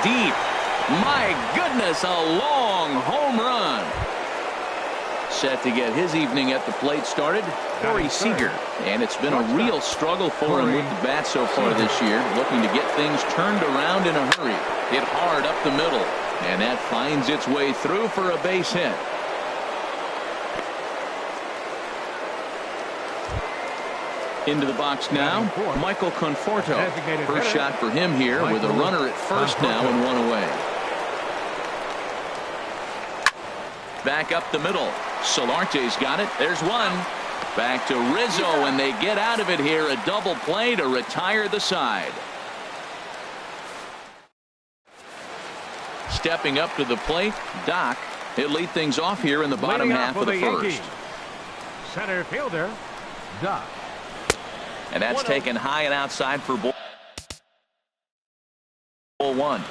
deep. My goodness, a long home run. Set to get his evening at the plate started, Corey Seager. And it's been a real struggle for him with the bat so far this year, looking to get things turned around in a hurry. Hit hard up the middle, and that finds its way through for a base hit. Into the box now, Michael Conforto. First shot for him here with a runner at first now and one away. Back up the middle. Solarte's got it. There's one. Back to Rizzo, and they get out of it here. A double play to retire the side. Stepping up to the plate, Doc. He'll lead things off here in the bottom half of the first. Center fielder, Doc. And that's taken high and outside for ball one.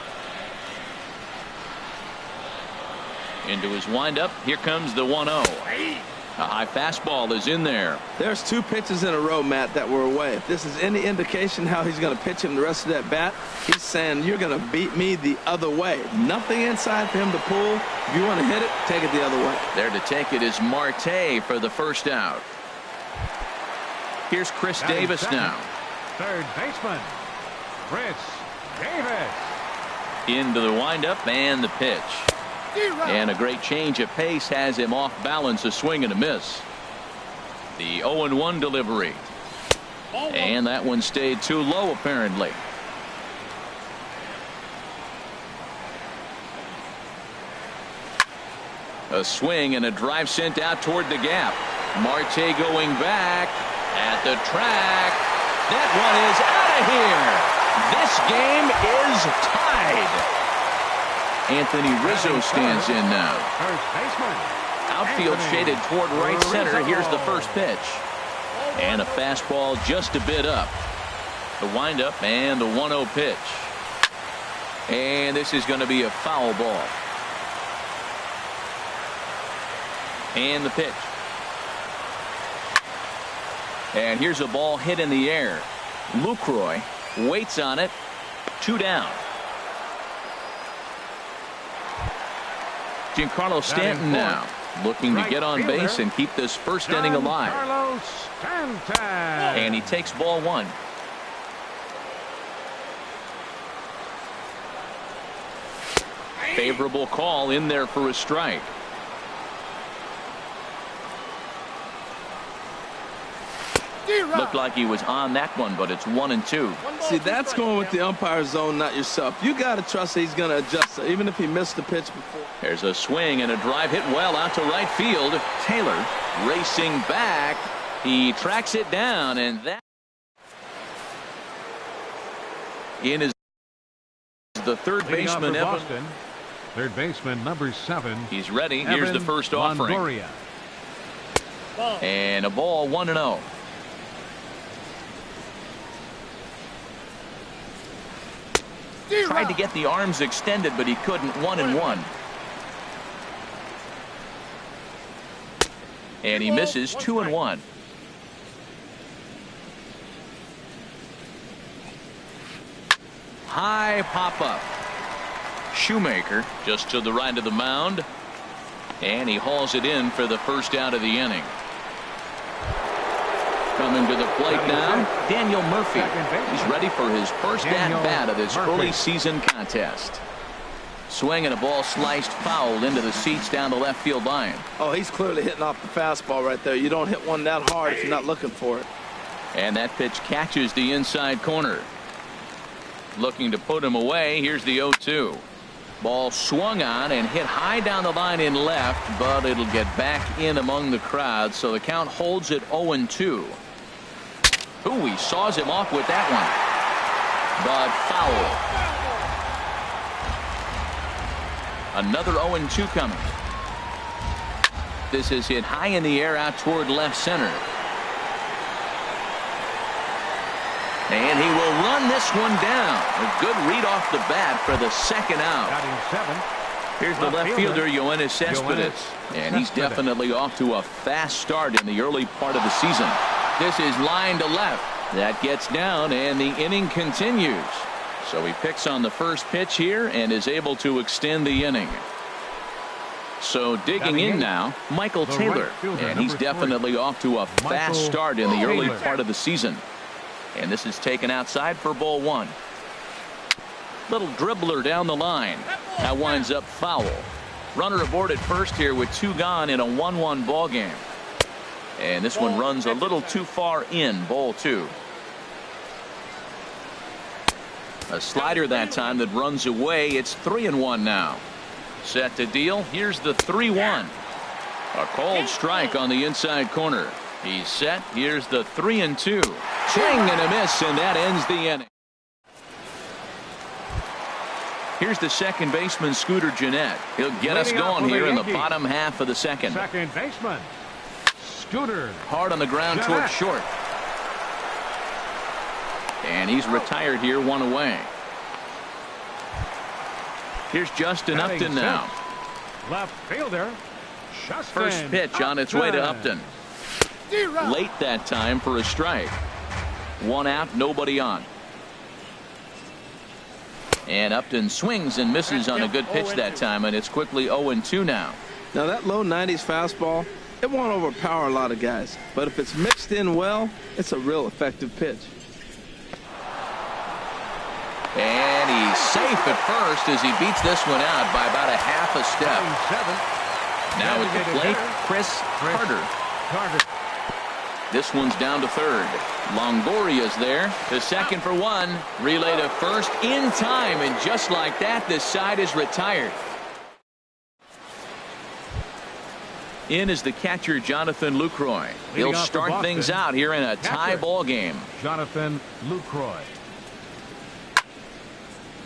Into his windup. Here comes the 1-0. A high fastball is in there. There's two pitches in a row, Matt, that were away. If this is any indication how he's going to pitch him the rest of that bat, he's saying you're going to beat me the other way. Nothing inside for him to pull. If you want to hit it, take it the other way. There to take it is Marte for the first out. Here's Chris Davis now. Third baseman, Chris Davis. Into the windup and the pitch. And a great change of pace has him off balance, a swing and a miss. The 0-1 delivery. And that one stayed too low apparently. A swing and a drive sent out toward the gap. Marte going back at the track. That one is out of here. This game is tied. Anthony Rizzo stands in now. Outfield shaded toward right center. Here's the first pitch. And a fastball just a bit up. The windup and the 1-0 pitch. And this is going to be a foul ball. And the pitch. And here's a ball hit in the air. Lucroy waits on it. 2 down. Giancarlo Stanton now looking to get on base and keep this first inning alive. And he takes ball one. Favorable call in there for a strike. Looked like he was on that one, but it's 1-2. See, that's going with the umpire's zone, not yourself. You got to trust that he's going to adjust it, even if he missed the pitch before. There's a swing and a drive hit well out to right field. Taylor racing back. He tracks it down, and that in is the third baseman, Evan. Third baseman, number 7. He's ready. Here's the first offering. And a ball, 1-0. Tried to get the arms extended, but he couldn't. 1-1. And he misses. 2-1. High pop up. Shoemaker just to the right of the mound, and he hauls it in for the first out of the inning. Coming to the plate now, Daniel Murphy. He's ready for his first at-bat of this early season contest. Swing and a ball sliced foul into the seats down the left field line. Oh, he's clearly hitting off the fastball right there. You don't hit one that hard if you're not looking for it. And that pitch catches the inside corner. Looking to put him away. Here's the 0-2. Ball swung on and hit high down the line in left, but it'll get back in among the crowd, so the count holds at 0-2. Ooh, he saws him off with that one, but foul. Another 0-2 coming. This is hit high in the air out toward left center. And he will run this one down. A good read off the bat for the second out. Here's the left fielder, Yoenis Cespedes. And he's definitely off to a fast start in the early part of the season. This is line to left. That gets down, and the inning continues. So he picks on the first pitch here and is able to extend the inning. So digging in now, Michael Taylor, and he's definitely off to a fast start in the early part of the season. And this is taken outside for ball one. Little dribbler down the line. That winds up foul. Runner aboard at first here with 2 gone in a 1-1 ball game. And this one runs a little too far in, ball 2. A slider that time that runs away. It's 3-1 now. Set to deal. Here's the 3-1. A called strike on the inside corner. He's set. Here's the 3-2. Swing and a miss, and that ends the inning. Here's the second baseman, Scooter Gennett. He'll get us going here in the bottom half of the second. Second baseman, Scooter. Hard on the ground towards short. And he's retired here, 1 away. Here's Justin Upton now. Left fielder, Justin. First pitch on its way to Upton. Late that time for a strike. 1 out, nobody on. And Upton swings and misses on a good pitch that time, and it's quickly 0-2 now. Now that low 90s fastball, it won't overpower a lot of guys, but if it's mixed in well, it's a real effective pitch. And he's safe at first as he beats this one out by about a half a step. Now at the plate, Chris Carter. This one's down to third. Longoria's there to second for 1. Relay to first in time, and just like that, this side is retired. In is the catcher, Jonathan Lucroy. He'll start things out here in a tie ball game. Jonathan Lucroy.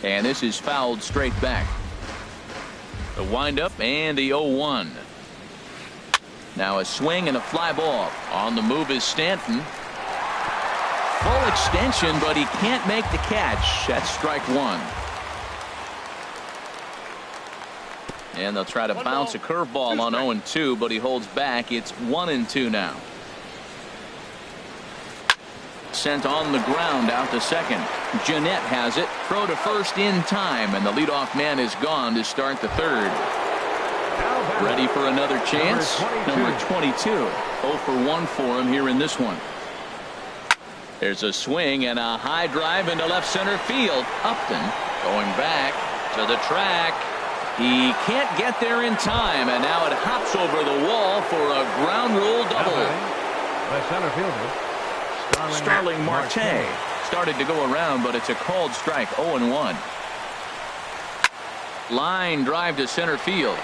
And this is fouled straight back. The windup and the 0-1. Now a swing and a fly ball. On the move is Stanton. Full extension, but he can't make the catch. That's strike 1. And they'll try to bounce a curveball on 0-2, but he holds back. It's 1-2 now. Sent on the ground out to second. Gennett has it. Throw to first in time, and the leadoff man is gone to start the third. Ready for another chance. Number 22. 0 for 1 for him here in this one. There's a swing and a high drive into left center field. Upton going back to the track. He can't get there in time, and now it hops over the wall for a ground rule double. The center fielder, Starling Marte started to go around, but it's a called strike. 0-1. Line drive to center field.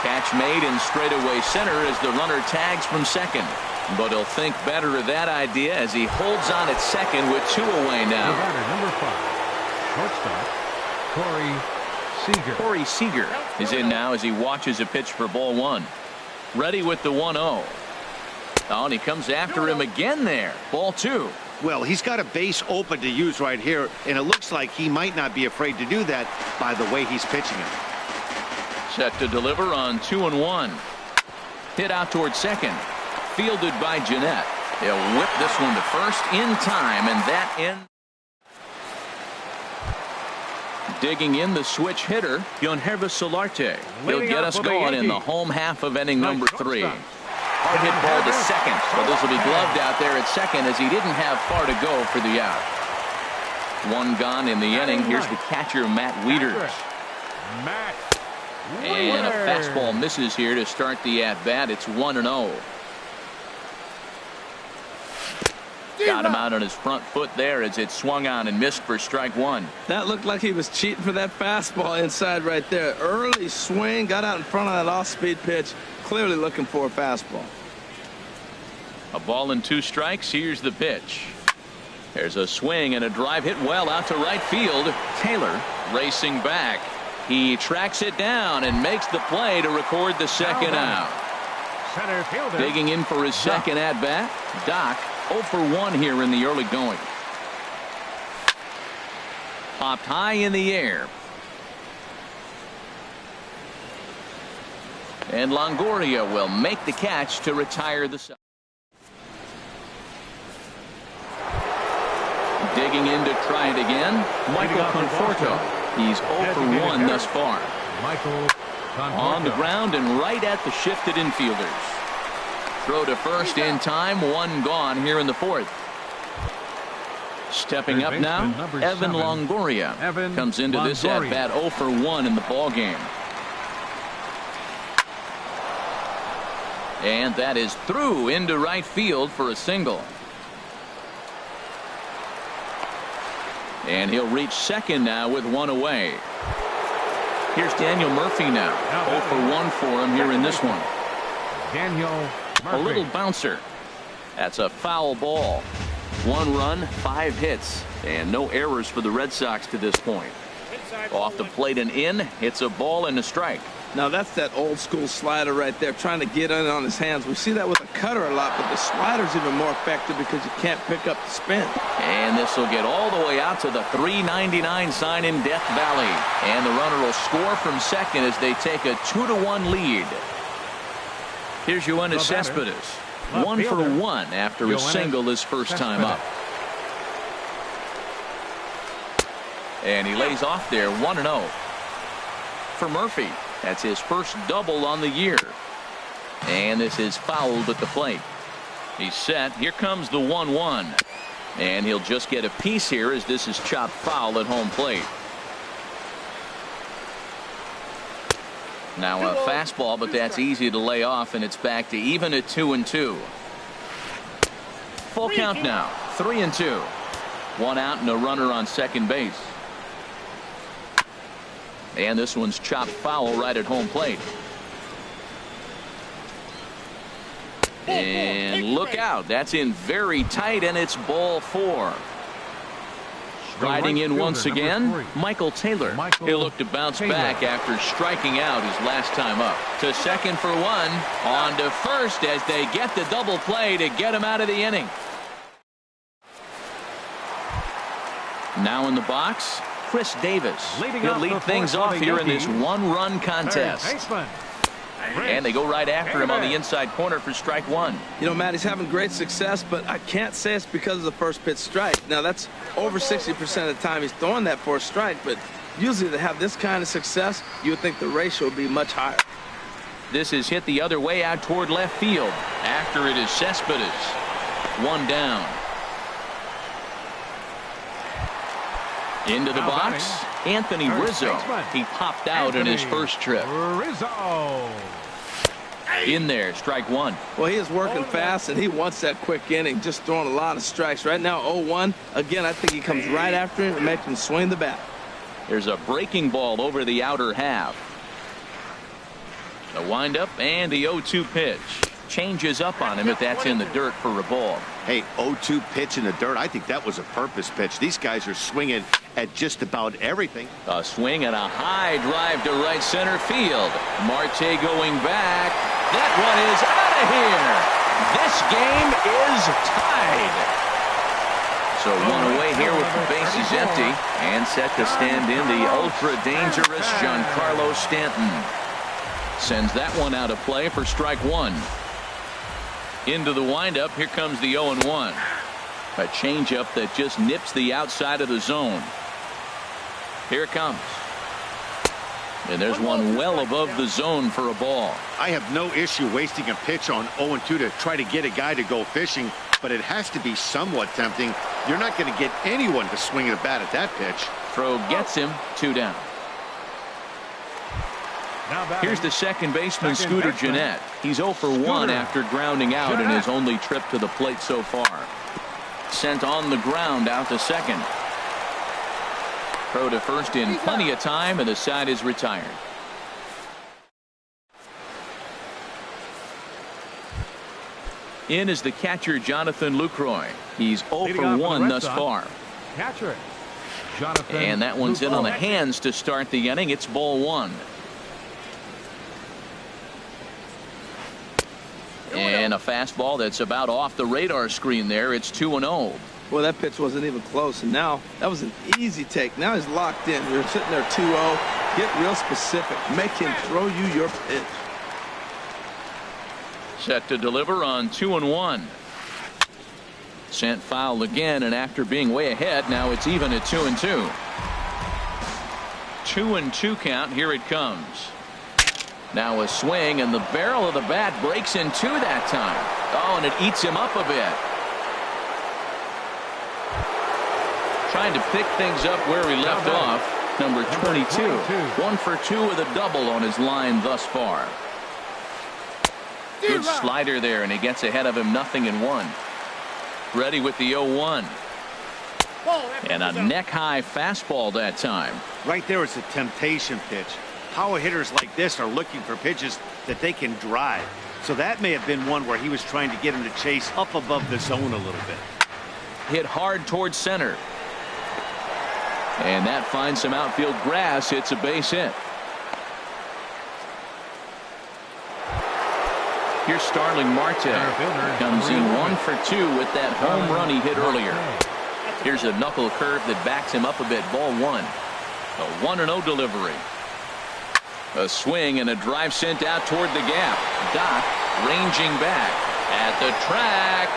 Catch made in straightaway center as the runner tags from second. But he'll think better of that idea as he holds on at second with 2 away now. Number 5, shortstop, Corey Seager is in now as he watches a pitch for ball 1. Ready with the 1-0. Oh, and he comes after him again there. Ball 2. Well, he's got a base open to use right here, and it looks like he might not be afraid to do that by the way he's pitching it. Set to deliver on 2-1. Hit out towards second. Fielded by Gennett. He'll whip this one to first in time, and that ends. Digging in the switch hitter, Yonhervis Solarte. He'll get us going in the home half of inning number 3. Hard hit ball to second, but this will be gloved out there at second as he didn't have far to go for the out. 1 gone in the inning. Here's the catcher, Matt Wieters. And a fastball misses here to start the at-bat. It's 1-0. Got him out on his front foot there as it swung on and missed for strike 1. That looked like he was cheating for that fastball inside right there. Early swing, got out in front of that off-speed pitch, clearly looking for a fastball. A ball and 2 strikes. Here's the pitch. There's a swing and a drive hit well out to right field. Taylor racing back. He tracks it down and makes the play to record the second out. center fielder. Digging in for his second at-bat. Doc 0 for 1 here in the early going. Popped high in the air. And Longoria will make the catch to retire the side. Digging Digging in to try it again, Michael Conforto. He's 0 for 1 thus far. Michael On the ground and right at the shifted infielders. Throw to first in time, one gone here in the fourth. Stepping up now, Evan Longoria comes into this at bat 0 for 1 in the ball game. And that is through into right field for a single. And he'll reach second now with one away. Here's Daniel Murphy now. 0 for 1 for him here in this one. Daniel Murphy. A little bouncer. That's a foul ball. 1 run, 5 hits, and no errors for the Red Sox to this point. Off the plate and in, it's a ball and a strike. Now that's that old school slider right there, trying to get in on his hands. We see that with a cutter a lot, but the slider's even more effective because you can't pick up the spin. And this will get all the way out to the 399 sign in Death Valley. And the runner will score from second as they take a 2-1 lead. Here's Yoenis Cespedes. 1 for 1 after his single his first time up. And he lays off there 1-0. For Murphy, that's his first double on the year. And this is fouled at the plate. He's set. Here comes the 1-1. And he'll just get a piece here as this is chopped foul at home plate. Now a fastball, but that's easy to lay off, and it's back to even at 2-2. Full count now, 3-2. 1 out and a runner on second base. And this one's chopped foul right at home plate. And look out, that's in very tight, and it's ball 4. Striding in once again, Michael Taylor. He'll look to bounce back after striking out his last time up. To second for 1. On to first as they get the double play to get him out of the inning. Now in the box, Chris Davis. He'll lead things off here in this 1-run contest. And they go right after him on the inside corner for strike 1. You know, Matt, he's having great success, but I can't say it's because of the first pitch strike. Now, that's over 60% of the time he's throwing that for a strike, but usually to have this kind of success, you would think the ratio would be much higher. This is hit the other way out toward left field. After it is Cespedes. 1 down. Into the box, Anthony Rizzo. He popped out in his first trip. Rizzo. In there, strike 1. Well, he is working fast, and he wants that quick inning, just throwing a lot of strikes. Right now, 0-1. Again, I think he comes right after him and makes him swing the bat. There's a breaking ball over the outer half. The windup and the 0-2 pitch. Changes up on him, but that's in the dirt for a ball. Hey, 0-2 pitch in the dirt. I think that was a purpose pitch. These guys are swinging at just about everything. A swing and a high drive to right center field. Marte going back. That one is out of here. This game is tied. So 1 away here with the bases empty and set to stand in the ultra dangerous Giancarlo Stanton. Sends that one out of play for strike 1. Into the windup, here comes the 0-1. A changeup that just nips the outside of the zone. Here it comes. And there's one well above the zone for a ball. I have no issue wasting a pitch on 0-2 to try to get a guy to go fishing, but it has to be somewhat tempting. You're not going to get anyone to swing a bat at that pitch. Throw gets him, 2 down. Here's the second baseman, Scooter Gennett. He's 0 for 1 after grounding out in his only trip to the plate so far. Sent on the ground out to second. Throw to first in plenty of time, and the side is retired. In is the catcher, Jonathan Lucroy. He's 0 for 1 thus far. Catcher, Jonathan. And that one's in on the hands to start the inning. It's ball 1. And a fastball that's about off the radar screen there. It's 2-0. Well, that pitch wasn't even close, and now that was an easy take. Now he's locked in. You're sitting there 2-0. Get real specific. Make him throw you your pitch. Set to deliver on 2-1. Sent foul again, and after being way ahead, now it's even at 2-2. 2-2 count. Here it comes. Now a swing, and the barrel of the bat breaks in two that time. Oh, and it eats him up a bit. Trying to pick things up where he left off. Number 22. 1 for 2 with a double on his line thus far. Good slider there, and he gets ahead of him 0-1. Ready with the 0-1. And a neck-high fastball that time. Right there is a temptation pitch. Power hitters like this are looking for pitches that they can drive. So that may have been one where he was trying to get him to chase up above the zone a little bit. Hit hard towards center. And that finds some outfield grass. It's a base hit. Here's Starling Marte. Comes in 1 for 2 with that home run he hit earlier. Here's a knuckle curve that backs him up a bit. Ball 1. A 1-0 delivery. A swing and a drive sent out toward the gap. Doc ranging back at the track.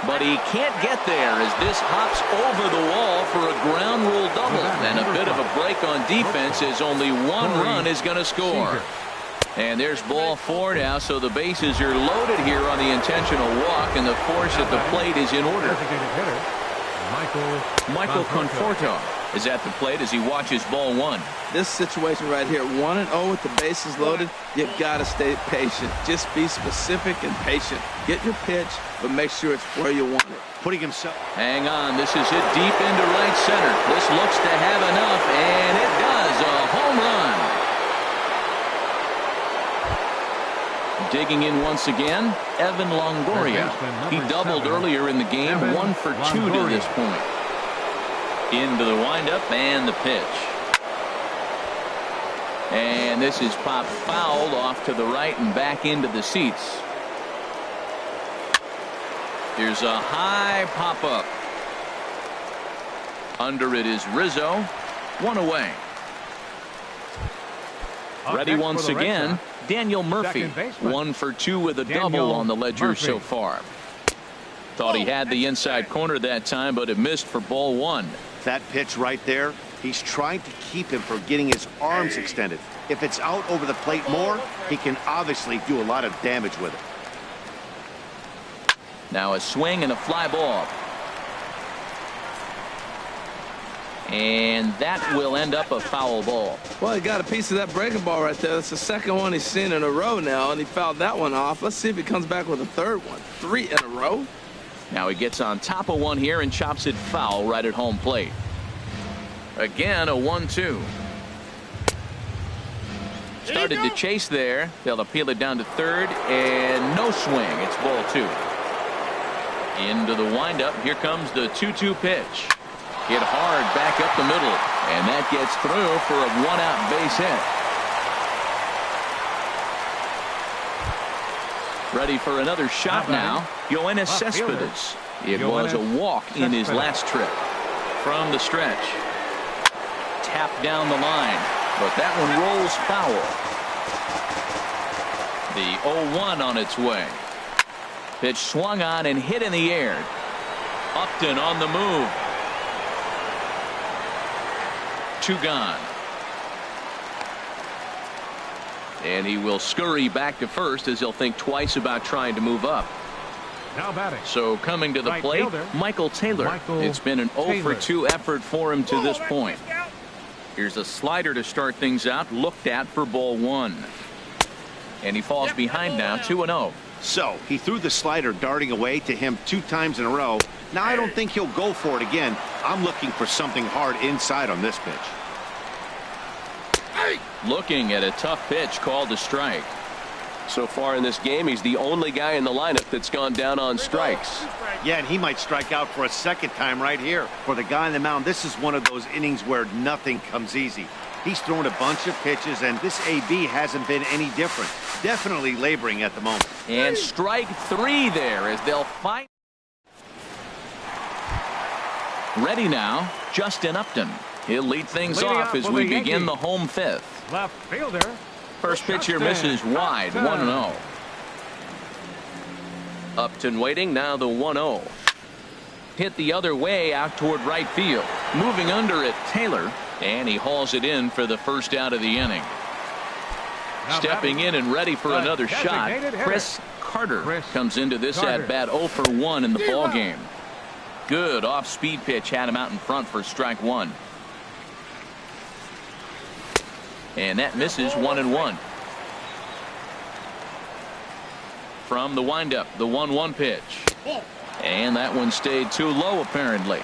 But he can't get there as this hops over the wall for a ground rule double. And a bit of a break on defense as only one run is going to score. And there's ball 4 now, so the bases are loaded here on the intentional walk, and the force at the plate is in order. Michael Conforto is at the plate as he watches ball 1. This situation right here, 1-0 with the bases loaded, you gotta stay patient. Just be specific and patient. Get your pitch, but make sure it's where you want it. Putting himself. Hang on, this is hit deep into right center. This looks to have enough, and it does. A home run. Digging in once again, Evan Longoria. He doubled earlier in the game, 1 for 2 to this point. Into the windup and the pitch. And this is popped fouled off to the right and back into the seats. Here's a high pop-up. Under it is Rizzo. 1 away. Ready once again, Daniel Murphy. 1 for 2 with a double on the ledger so far. Thought he had the inside corner that time, but it missed for ball 1. That pitch right there, he's trying to keep him from getting his arms extended. If it's out over the plate more, he can obviously do a lot of damage with it. Now a swing and a fly ball. And that will end up a foul ball. Well, he got a piece of that breaking ball right there. That's the second one he's seen in a row now, and he fouled that one off. Let's see if he comes back with a third one. 3 in a row. Now he gets on top of one here and chops it foul right at home plate. Again, a 1-2. Started to chase there. They'll appeal it down to third, and no swing. It's ball 2. Into the windup. Here comes the 2-2 pitch. Hit hard back up the middle, and that gets through for a 1-out base hit. Ready for another shot now. Yoenis Cespedes. It was a walk in his last trip. From the stretch. Tapped down the line, but that one rolls foul. The 0-1 on its way. Pitch swung on and hit in the air. Upton on the move. 2 gone. And he will scurry back to first as he'll think twice about trying to move up. Now batting. So coming to the plate, Michael Taylor. It's been an 0 for 2 effort for him to this point. Here's a slider to start things out, looked at for ball 1. And he falls behind now, 2-0. So he threw the slider darting away to him 2 times in a row. Now I don't think he'll go for it again. I'm looking for something hard inside on this pitch. Looking at a tough pitch called a strike. So far in this game, he's the only guy in the lineup that's gone down on strikes. Yeah, and he might strike out for a second time right here. For the guy on the mound, this is one of those innings where nothing comes easy. He's thrown a bunch of pitches, and this AB hasn't been any different. Definitely laboring at the moment. And strike 3 there as they'll fight. Ready now, Justin Upton. He'll lead things off as we begin the home 5th. Left fielder. First pitch here misses wide, 1-0. Upton waiting, now the 1-0. hit the other way out toward right field. Moving under it, Taylor, and he hauls it in for the first out of the inning. Stepping in and ready for another shot, Chris Carter comes into this at bat 0 for 1 in the ball game. Good off-speed pitch had him out in front for strike one. And that misses 1-1. From the windup, the 1-1 pitch. And that one stayed too low apparently.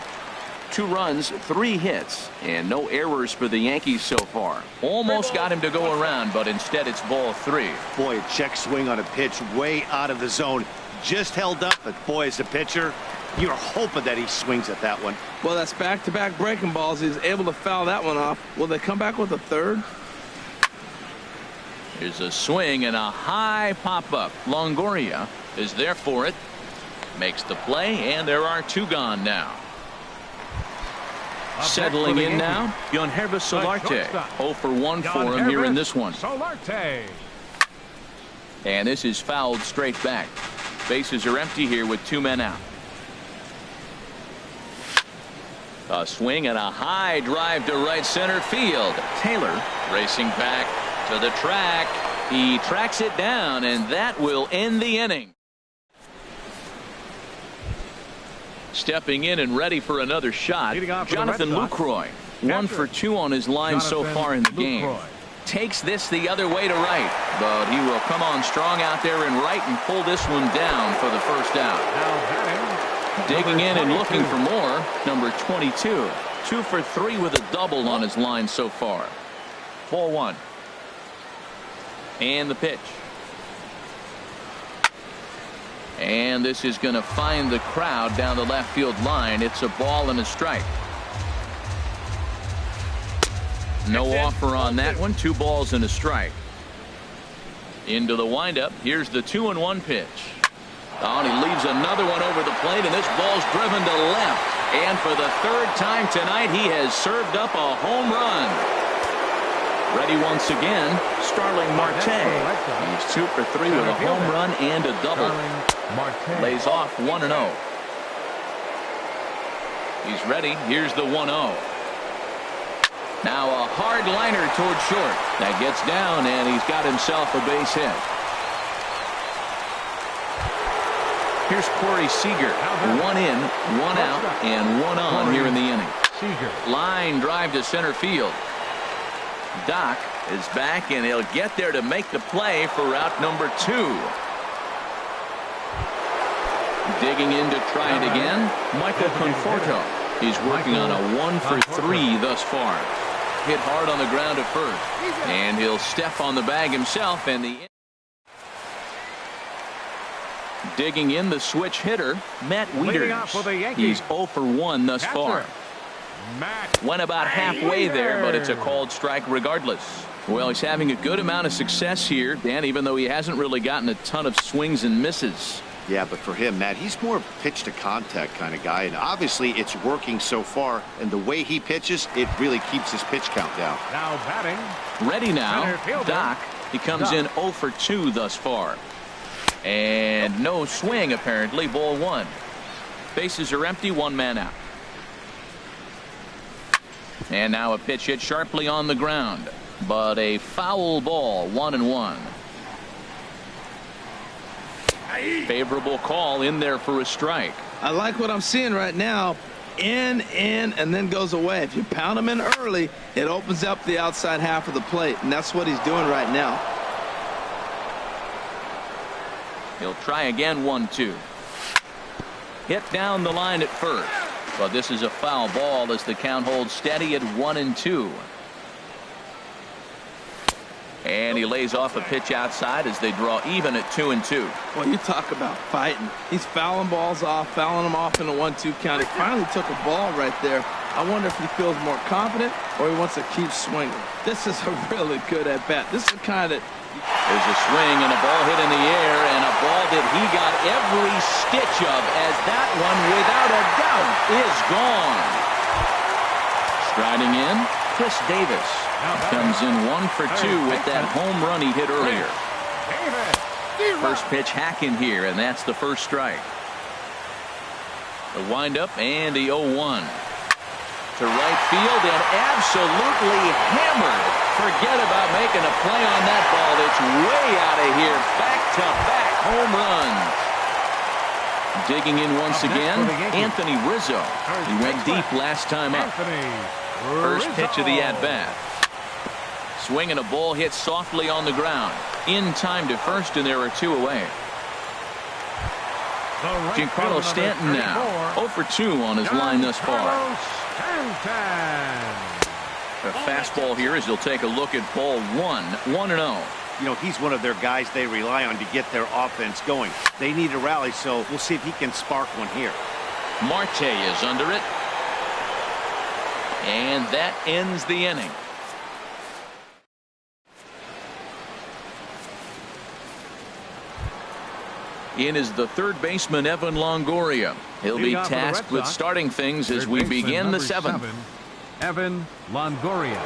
2 runs, 3 hits, and no errors for the Yankees so far. Almost got him to go around, but instead it's ball 3. Boy, a check swing on a pitch way out of the zone. Just held up, but boy, as a pitcher, you're hoping that he swings at that one. Well, that's back-to-back breaking balls. He's able to foul that one off. Will they come back with a third? Here's a swing and a high pop-up. Longoria is there for it. Makes the play, and there are 2 gone now. Settling in now, Yonhervis Solarte. 0 for 1 for him here in this one. Solarte. And this is fouled straight back. Bases are empty here with 2 men out. A swing and a high drive to right center field. Taylor racing back to the track. He tracks it down, and that will end the inning. Stepping in and ready for another shot, Jonathan Lucroy. 1 for 2 on his line so far in the game. Takes this the other way to right, but he will come on strong out there in right and pull this one down for the first out. Digging in and looking for more, number 22. 2 for 3 with a double on his line so far. 4-1. And the pitch. And this is going to find the crowd down the left field line. It's a ball and a strike. No offer on that one. 2 balls and a strike. Into the windup. Here's the 2-1 pitch. Oh, and he leaves another one over the plate, and this ball's driven to left. And for the 3rd time tonight, he has served up a home run. Ready once again, Starling Marte. He's 2 for 3 with a home run and a double. Lays off 1-0. He's ready. Here's the 1-0. Now a hard liner toward short. That gets down, and he's got himself a base hit. Here's Corey Seager. 1 in, 1 out, and 1 on here in the inning. Line drive to center field. Doc is back, and he'll get there to make the play for out number 2. Digging in to try it again, Michael Conforto. He's working on a 1 for 3 thus far. Hit hard on the ground at first, and he'll step on the bag himself, and the digging in the switch hitter, Matt Wieters. He's 0 for 1 thus far. Went about halfway there, but it's a called strike regardless. Well, he's having a good amount of success here, Dan, even though he hasn't really gotten a ton of swings and misses. Yeah, but for him, Matt, he's more pitch to contact kind of guy, and obviously it's working so far, and the way he pitches, it really keeps his pitch count down. Now batting. Ready now, Doc. He comes in 0 for 2 thus far. And no swing, apparently. Ball 1. Bases are empty, 1 man out. And now a pitch hit sharply on the ground, but a foul ball. 1-1. Favorable call in there for a strike. I like what I'm seeing right now. In, and then goes away. If you pound him in early, it opens up the outside half of the plate, and that's what he's doing right now. He'll try again. 1-2. Hit down the line at first, but this is a foul ball as the count holds steady at 1-2. And he lays off a pitch outside as they draw even at 2-2. Well, you talk about fighting. He's fouling balls off, fouling them off in a 1-2 count. He finally took a ball right there. I wonder if he feels more confident or he wants to keep swinging. This is a really good at bat. This is the kind that. There's a swing and a ball hit in the air, and a ball that he got every stitch of, as that one, without a doubt, is gone. Striding in, Chris Davis. Comes in 1 for 2 with that home run he hit earlier. First pitch hacking here, and that's the first strike. The windup and the 0-1 to right field and absolutely hammered. Forget about making a play on that ball. It's way out of here. Back-to-back home runs. Digging in once again, Anthony Rizzo. He went deep last time up. First pitch of the at-bat. Swing and a ball hit softly on the ground. In time to first, and there are two away. Giancarlo Stanton now 0 for 2 on his line thus far. A fastball here as he'll take a look at ball 1, 1-0. You know, he's one of their guys they rely on to get their offense going. They need a rally, so we'll see if he can spark one here. Marte is under it. And that ends the inning. In is the third baseman, Evan Longoria. He'll be tasked with starting things as we begin the seventh. Evan Longoria.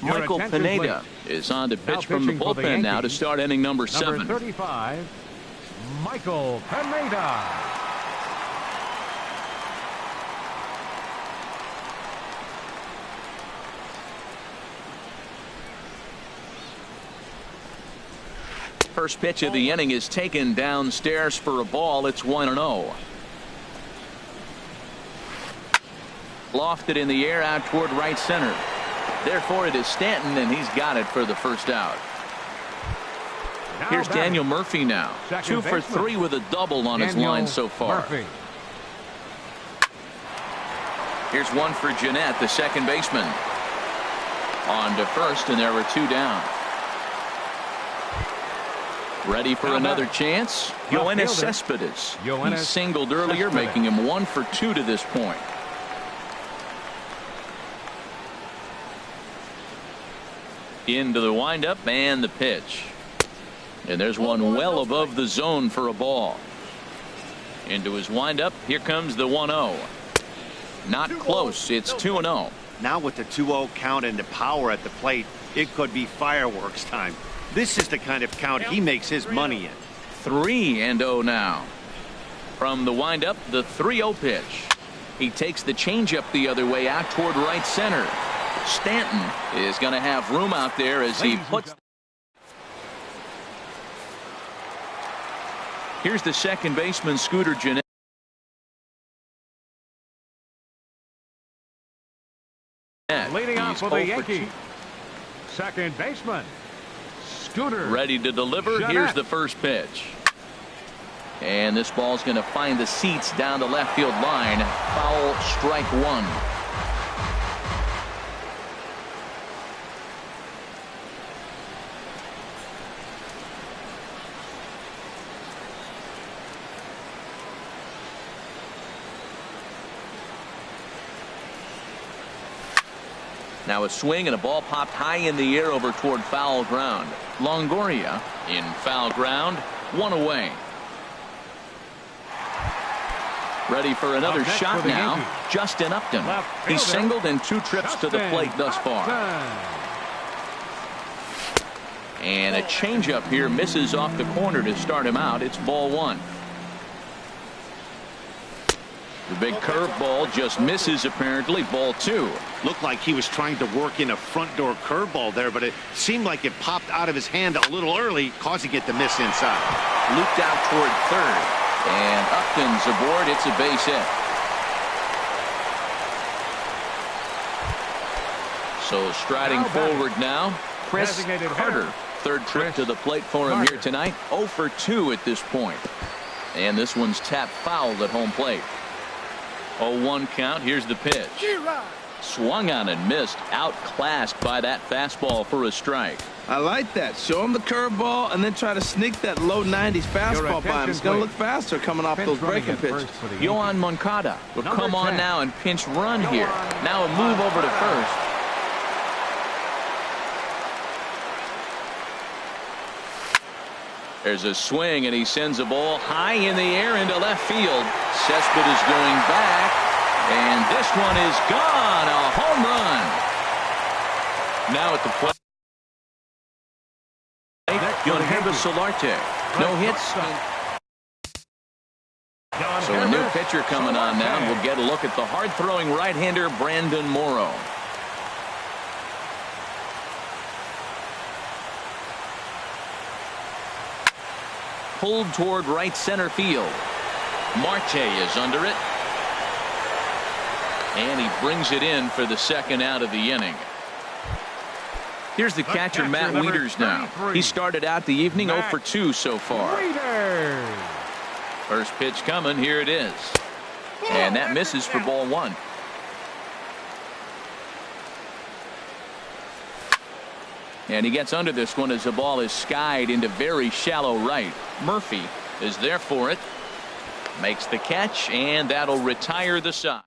Michael Pineda is on to pitch from the bullpen now to start inning number 7. Number 35, Michael Pineda. First pitch of the inning is taken downstairs for a ball. It's 1-0. Lofted in the air out toward right center. Therefore, it is Stanton, and he's got it for the first out. Here's Daniel Murphy now. 2 for 3 with a double on his line so far. Here's one for Jeanette, the second baseman. On to first, and there were 2 down. Ready for another chance? Yoenis Cespedes. He singled earlier, making him 1 for 2 to this point. Into the windup and the pitch. And there's one well above the zone for a ball. Into his windup. Here comes the 1-0. Not close. It's 2-0. Now with the 2-0 count and the power at the plate, it could be fireworks time. This is the kind of count he makes his money in. 3-0 now. From the windup, the 3-0 pitch. He takes the changeup the other way out toward right center. Stanton is going to have room out there as he puts. Here's the second baseman, Scooter Gennett. Leading off for the Yankees, second baseman, Scooter. Ready to deliver. Gennett. Here's the first pitch. And this ball's going to find the seats down the left field line. Foul, strike 1. Now a swing and a ball popped high in the air over toward foul ground. Longoria in foul ground, 1 away. Ready for another shot now. Yankees. Justin Upton. He singled in 2 trips to the plate thus far. And a changeup here misses off the corner to start him out. It's ball 1. The big curveball just misses apparently. Ball 2. Looked like he was trying to work in a front door curveball there, but it seemed like it popped out of his hand a little early, causing it to miss inside. Looped out toward third. And Upton's aboard. It's a base hit. So striding forward now, Chris Carter. Third trip to the plate for him here tonight. 0 for 2 at this point. And this one's tapped foul at home plate. 0-1 count. Here's the pitch. Swung on and missed. Outclassed by that fastball for a strike. I like that. Show him the curveball and then try to sneak that low 90s fastball by him. It's going to look faster coming off those breaking pitches. Yohan Moncada will come on now and pinch run here. Now a move over to first. There's a swing, and he sends a ball high in the air into left field. Cespedes is going back, and this one is gone. A home run. Now at the plate, Yonheba Solarte. No hits. So a new pitcher coming on now, and we'll get a look at the hard-throwing right-hander Brandon Morrow. Pulled toward right center field. Marte is under it. And he brings it in for the second out of the inning. Here's the catcher, Matt Wieters now. He started out the evening 0 for 2 so far. First pitch coming. Here it is. And that misses for ball 1. And he gets under this one as the ball is skied into very shallow right. Murphy is there for it. Makes the catch, and that'll retire the side.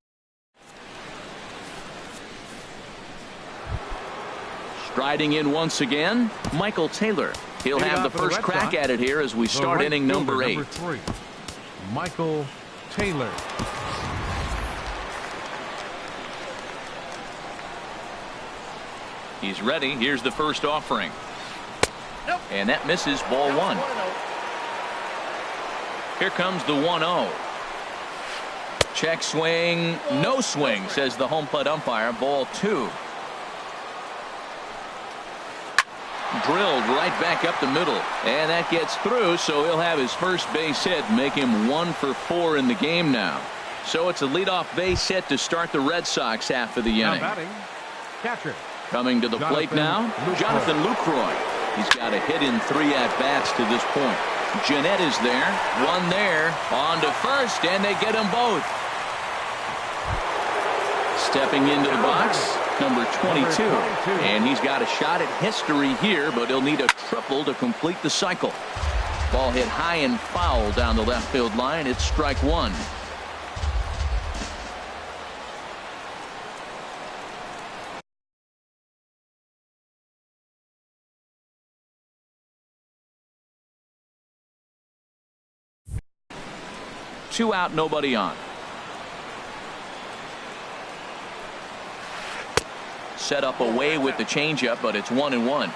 Striding in once again, Michael Taylor. He'll have the first crack at it here as we start inning number 8. Michael Taylor. He's ready. Here's the first offering. And that misses ball 1. Here comes the 1-0. Check swing. No swing, says the home plate umpire. Ball 2. Drilled right back up the middle. And that gets through, so he'll have his first base hit, make him 1 for 4 in the game now. So it's a leadoff base hit to start the Red Sox half of the inning. Catcher. Coming to the plate now, Jonathan Lucroy. He's got a hit in 3 at-bats to this point. Jeanette is there. One there. On to first, and they get them both. Stepping into the box, number 22. And he's got a shot at history here, but he'll need a triple to complete the cycle. Ball hit high and foul down the left field line. It's strike 1. Two out, nobody on. Set up away with the changeup, but it's 1-1.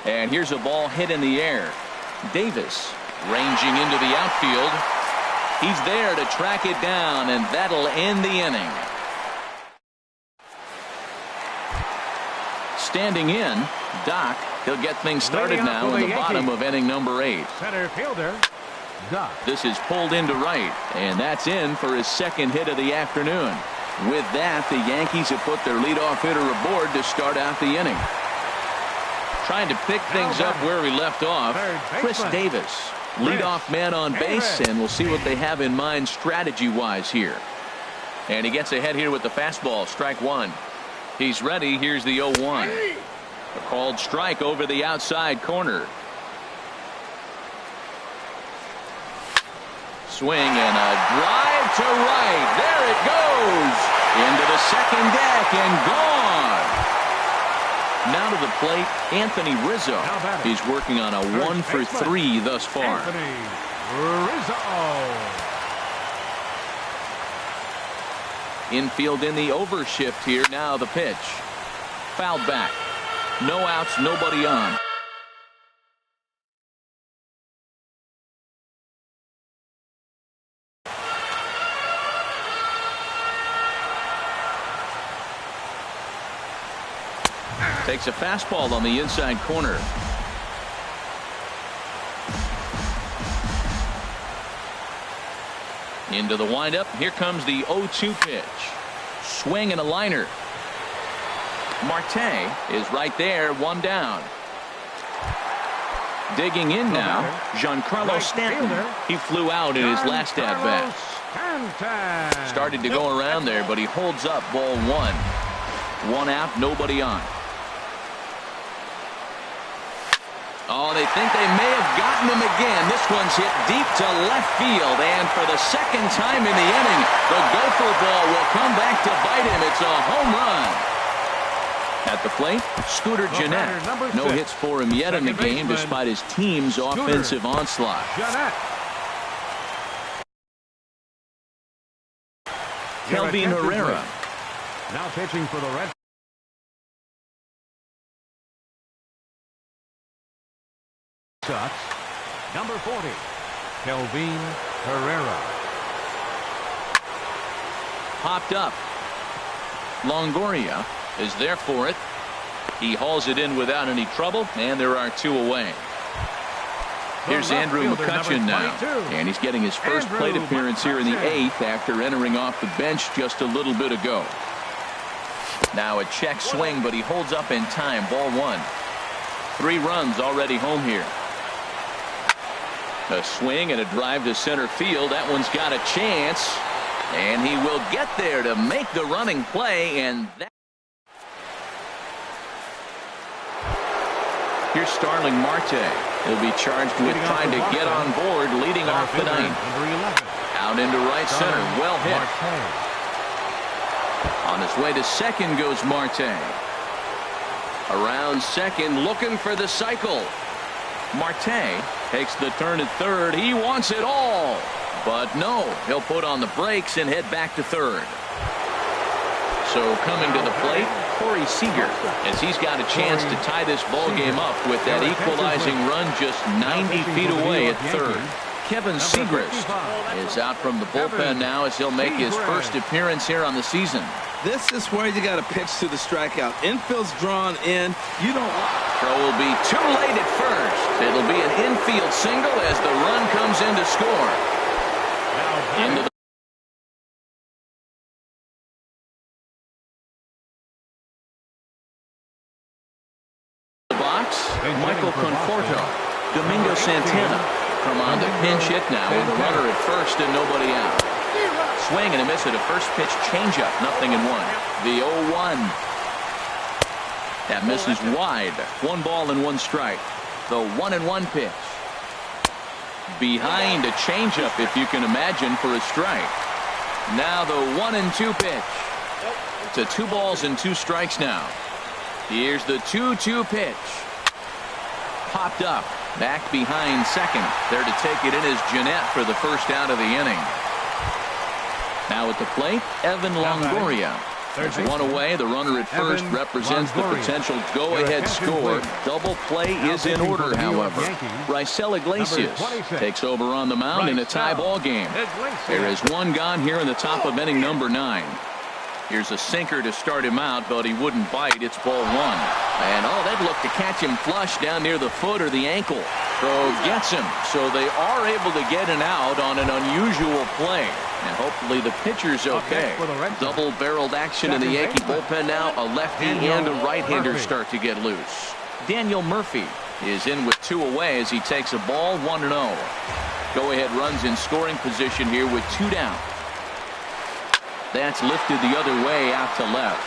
And here's a ball hit in the air. Davis ranging into the outfield. He's there to track it down, and that'll end the inning. Standing in, Doc. He'll get things started now in the bottom of inning number 8. Center fielder, Doc. This is pulled into right, and that's in for his second hit of the afternoon. With that, the Yankees have put their leadoff hitter aboard to start out the inning. Trying to pick things up where we left off, Chris Davis, leadoff man on base, and we'll see what they have in mind strategy-wise here. And he gets ahead here with the fastball, strike 1. He's ready. Here's the 0-1. A called strike over the outside corner. Swing and a drive to right. There it goes. Into the second deck and gone. Now to the plate, Anthony Rizzo. He's working on a 1 for 3 thus far. Anthony Rizzo. Infield in the overshift here. Now the pitch. Fouled back. No outs, nobody on. Takes a fastball on the inside corner. Into the windup. Here comes the 0-2 pitch. Swing and a liner. Marte is right there, 1 down. Digging in now, Giancarlo Stanton. He flew out in his last at-bat. Started to go around there, but he holds up ball one. One out, nobody on. Oh, they think they may have gotten him again. This one's hit deep to left field, and for the second time in the inning, the gopher ball will come back to bite him. It's a home run. At the plate, Scooter Gennett. No hits for him yet in the game, despite his team's offensive onslaught. Kelvin Herrera. Now pitching for the Red Sox, number 40, Kelvin Herrera. Popped up. Longoria is there for it. He hauls it in without any trouble, and there are two away. Here's Andrew McCutchen now, and he's getting his first plate appearance here in the 8th after entering off the bench just a little bit ago. Now a check swing, but he holds up in time. Ball one. 3 runs already home here. A swing and a drive to center field. That one's got a chance, and he will get there to make the running play, and that. Here's Starling Marte. He'll be charged with trying to get on board, leading off the ninth. Out into right center. Well hit. On his way to second goes Marte. Around second, looking for the cycle. Marte takes the turn at third. He wants it all. But no, he'll put on the brakes and head back to third. So coming to the plate, Corey Seager, as he's got a chance to tie this ball game up with that equalizing run just 90 feet away at third. Kevin Segrist is out from the bullpen now as he'll make his first appearance here on the season. This is where you got to pitch to the strikeout. Infield's drawn in. You don't. Throw will be too late at first. It'll be an infield single as the run comes in to score. Into the box, Michael Conforto. Domingo Santana from on the pinch hit now with runner at first and nobody out. Swing and a miss at a first pitch changeup, 0-1. The 0-1. That misses wide. 1 ball and 1 strike. The 1-1 pitch. Behind a changeup, if you can imagine, for a strike. Now the 1-2 pitch. To 2 balls and 2 strikes now. Here's the 2-2 pitch. Popped up. Back behind second. There to take it in is Gennett for the first out of the inning. Now at the plate, Evan Longoria. There's 1 away. The runner at first represents the potential go-ahead score. Double play is in order, however. Raisel Iglesias takes over on the mound in a tie ball game. There is 1 gone here in the top of inning number 9. Here's a sinker to start him out, but he wouldn't bite. It's ball 1. And they'd look to catch him flush down near the foot or the ankle. Throw gets him, so they are able to get an out on an unusual play. And hopefully the pitcher's okay. Double-barreled action in the Yankee bullpen now. A lefty and a right-hander start to get loose. Daniel Murphy is in with 2 away as he takes a ball, 1-0. Go-ahead runs in scoring position here with 2 down. That's lifted the other way out to left.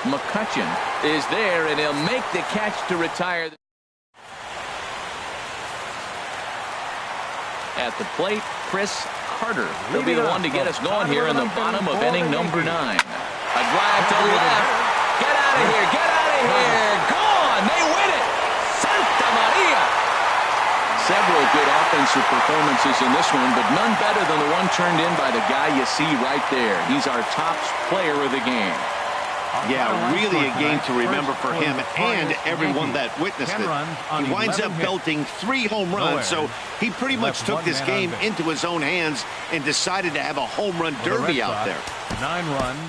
McCutchen is there, and he'll make the catch to retire. At the plate, Chris Carter. He'll be the one to get us going here in the bottom of inning number 9. A drive to left. Get out of here. Get out of here. Gone. They win it. Santa Maria. Several good offensive performances in this one, but none better than the one turned in by the guy you see right there. He's our top player of the game. Yeah, really a game to remember for him and everyone that witnessed it. He winds up belting 3 home runs, so he pretty much took this game into his own hands and decided to have a home run derby out there. 9 runs.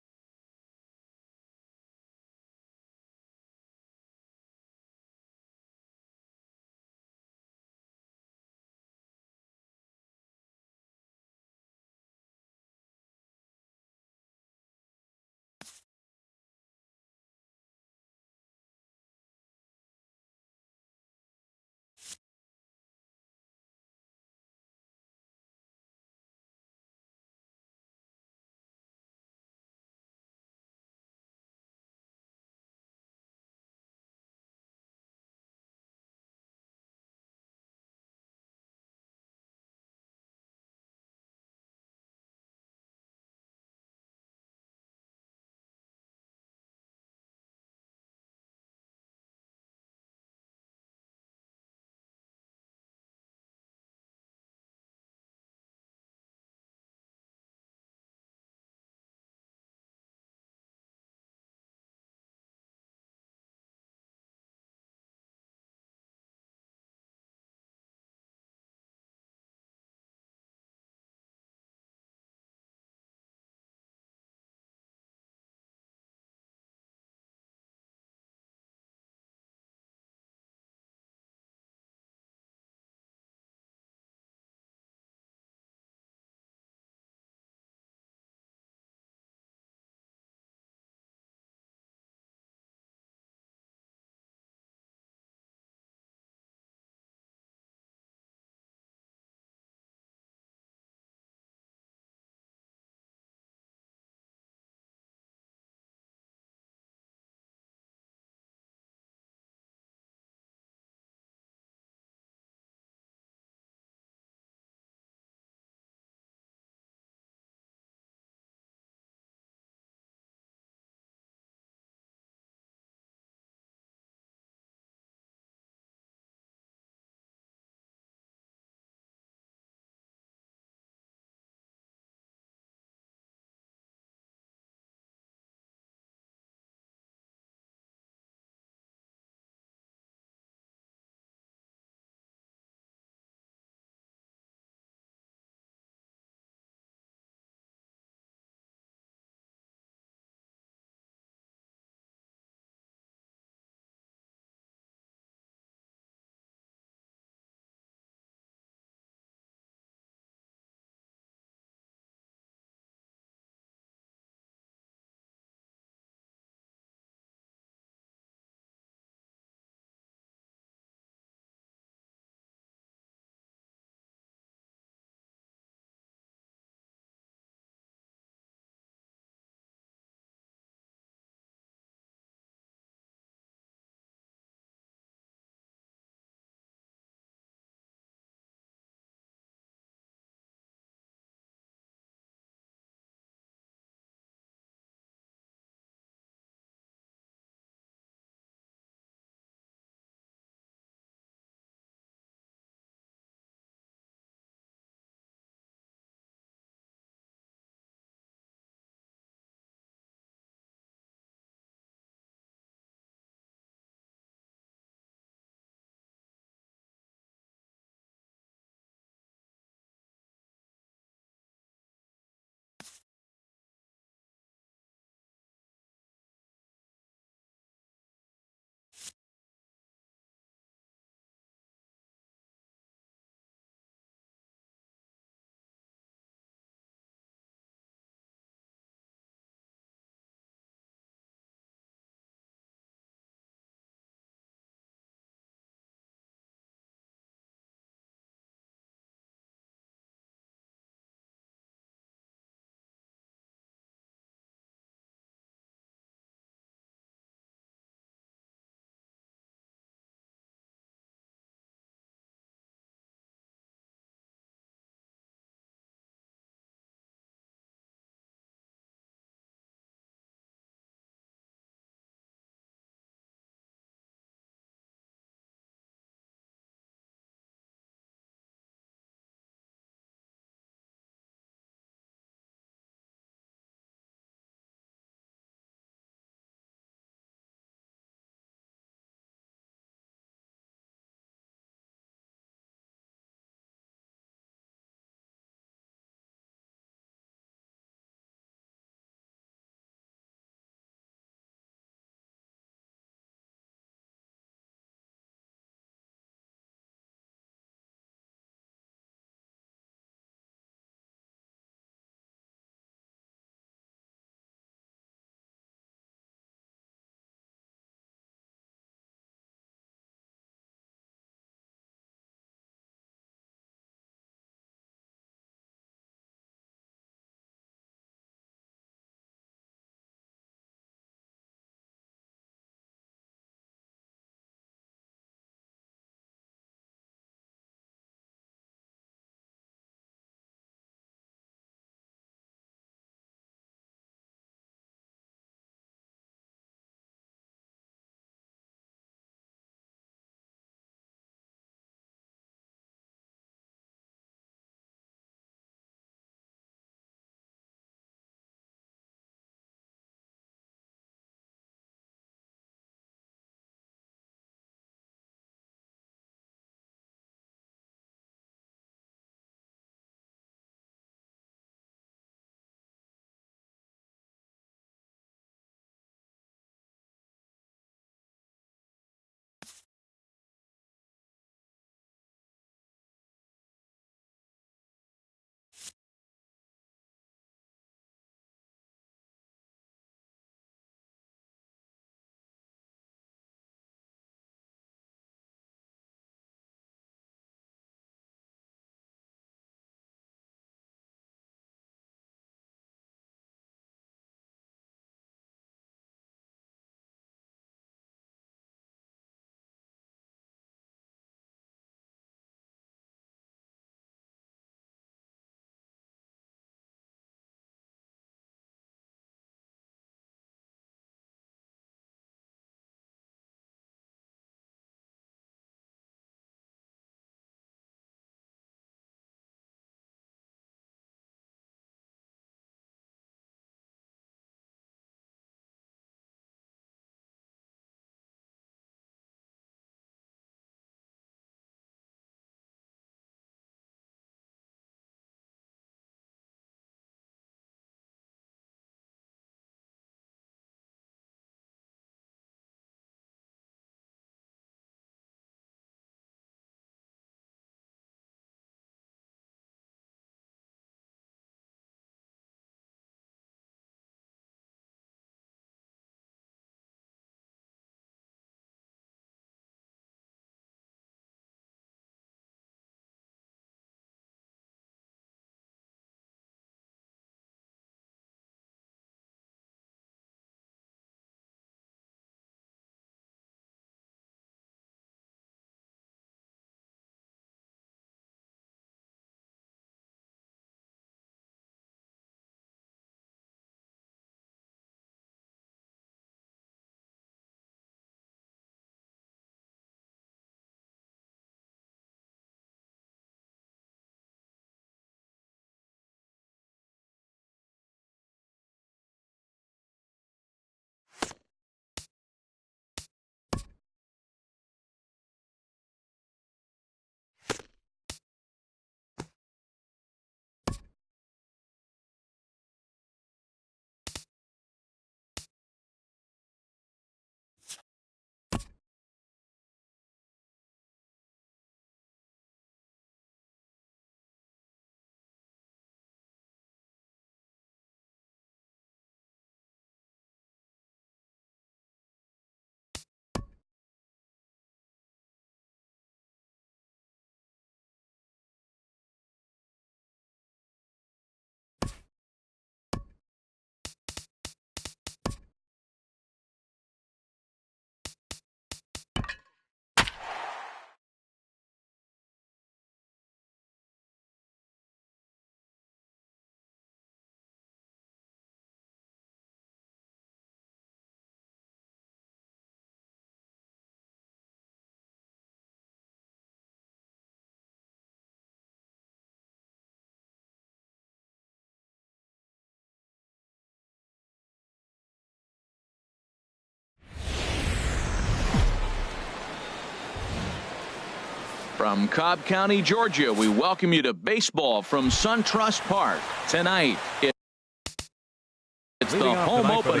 From Cobb County, Georgia, we welcome you to baseball from SunTrust Park. Tonight, it's the home opener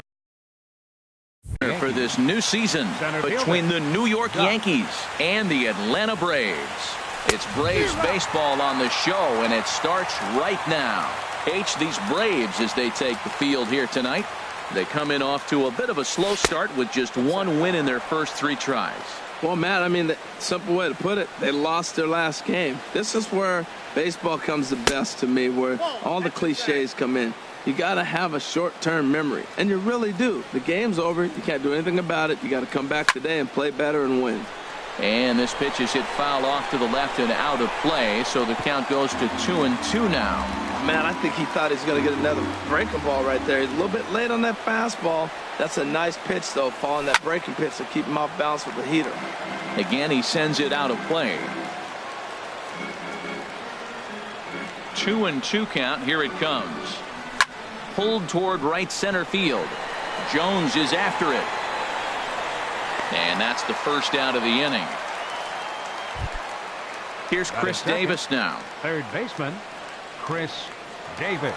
for this new season between the New York Yankees and the Atlanta Braves. It's Braves baseball on the show, and it starts right now. These Braves, as they take the field here tonight, they come in off to a bit of a slow start with just one win in their first 3 tries. Well, Matt, I mean, the simple way to put it, they lost their last game. This is where baseball comes the best to me, where all the cliches come in. You got to have a short-term memory, and you really do. The game's over. You can't do anything about it. You got to come back today and play better and win. And this pitch is hit foul off to the left and out of play, so the count goes to 2-2 now. Man, I think he thought he was going to get another breaking ball right there. He's a little bit late on that fastball. That's a nice pitch, though, following that breaking pitch to keep him off balance with the heater. Again, he sends it out of play. 2-2 count. Here it comes. Pulled toward right center field. Jones is after it. And that's the first out of the inning. Here's Chris Davis now. Third baseman, Chris Davis.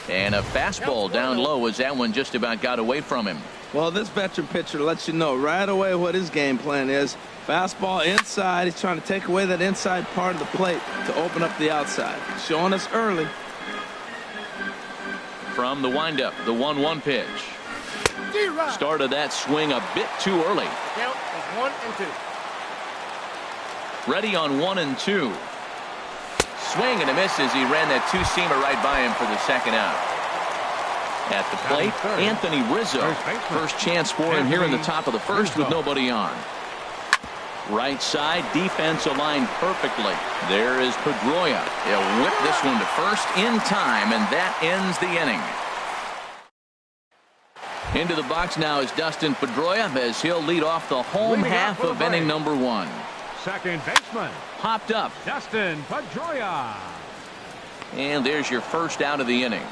And a fastball down low as that one just about got away from him. Well, this veteran pitcher lets you know right away what his game plan is. Fastball inside. He's trying to take away that inside part of the plate to open up the outside. Showing us early. From the windup, the 1-1 pitch. Started that swing a bit too early. Count is 1-2. Ready on 1-2. Swing and a miss as he ran that two-seamer right by him for the second out. At the plate, Anthony Rizzo. First chance for him here in the top of the first with nobody on. Right side, defense aligned perfectly. There is Pedroia. He'll whip this one to first in time, and that ends the inning. Into the box now is Dustin Pedroia as he'll lead off the home half of inning number 1. Second baseman, Popped up. Dustin Pedroia. And there's your first out of the inning.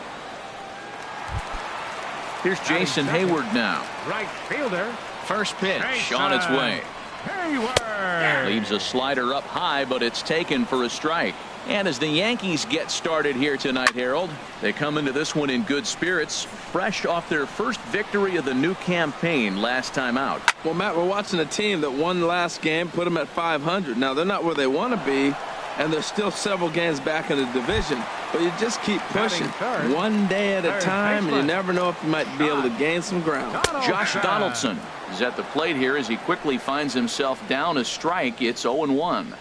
Here's Jason Hayward now. Right fielder, First pitch on its way. Hayward. Leaves a slider up high, but it's taken for a strike. And as the Yankees get started here tonight, Harold, they come into this one in good spirits, fresh off their first victory of the new campaign last time out. Well, Matt, we're watching a team that won the last game, put them at 500. Now, they're not where they want to be, and there's still several games back in the division. But you just keep pushing one day at a time, and you never know if you might be able to gain some ground. Josh Donaldson is at the plate here as he quickly finds himself down a strike. It's 0-1.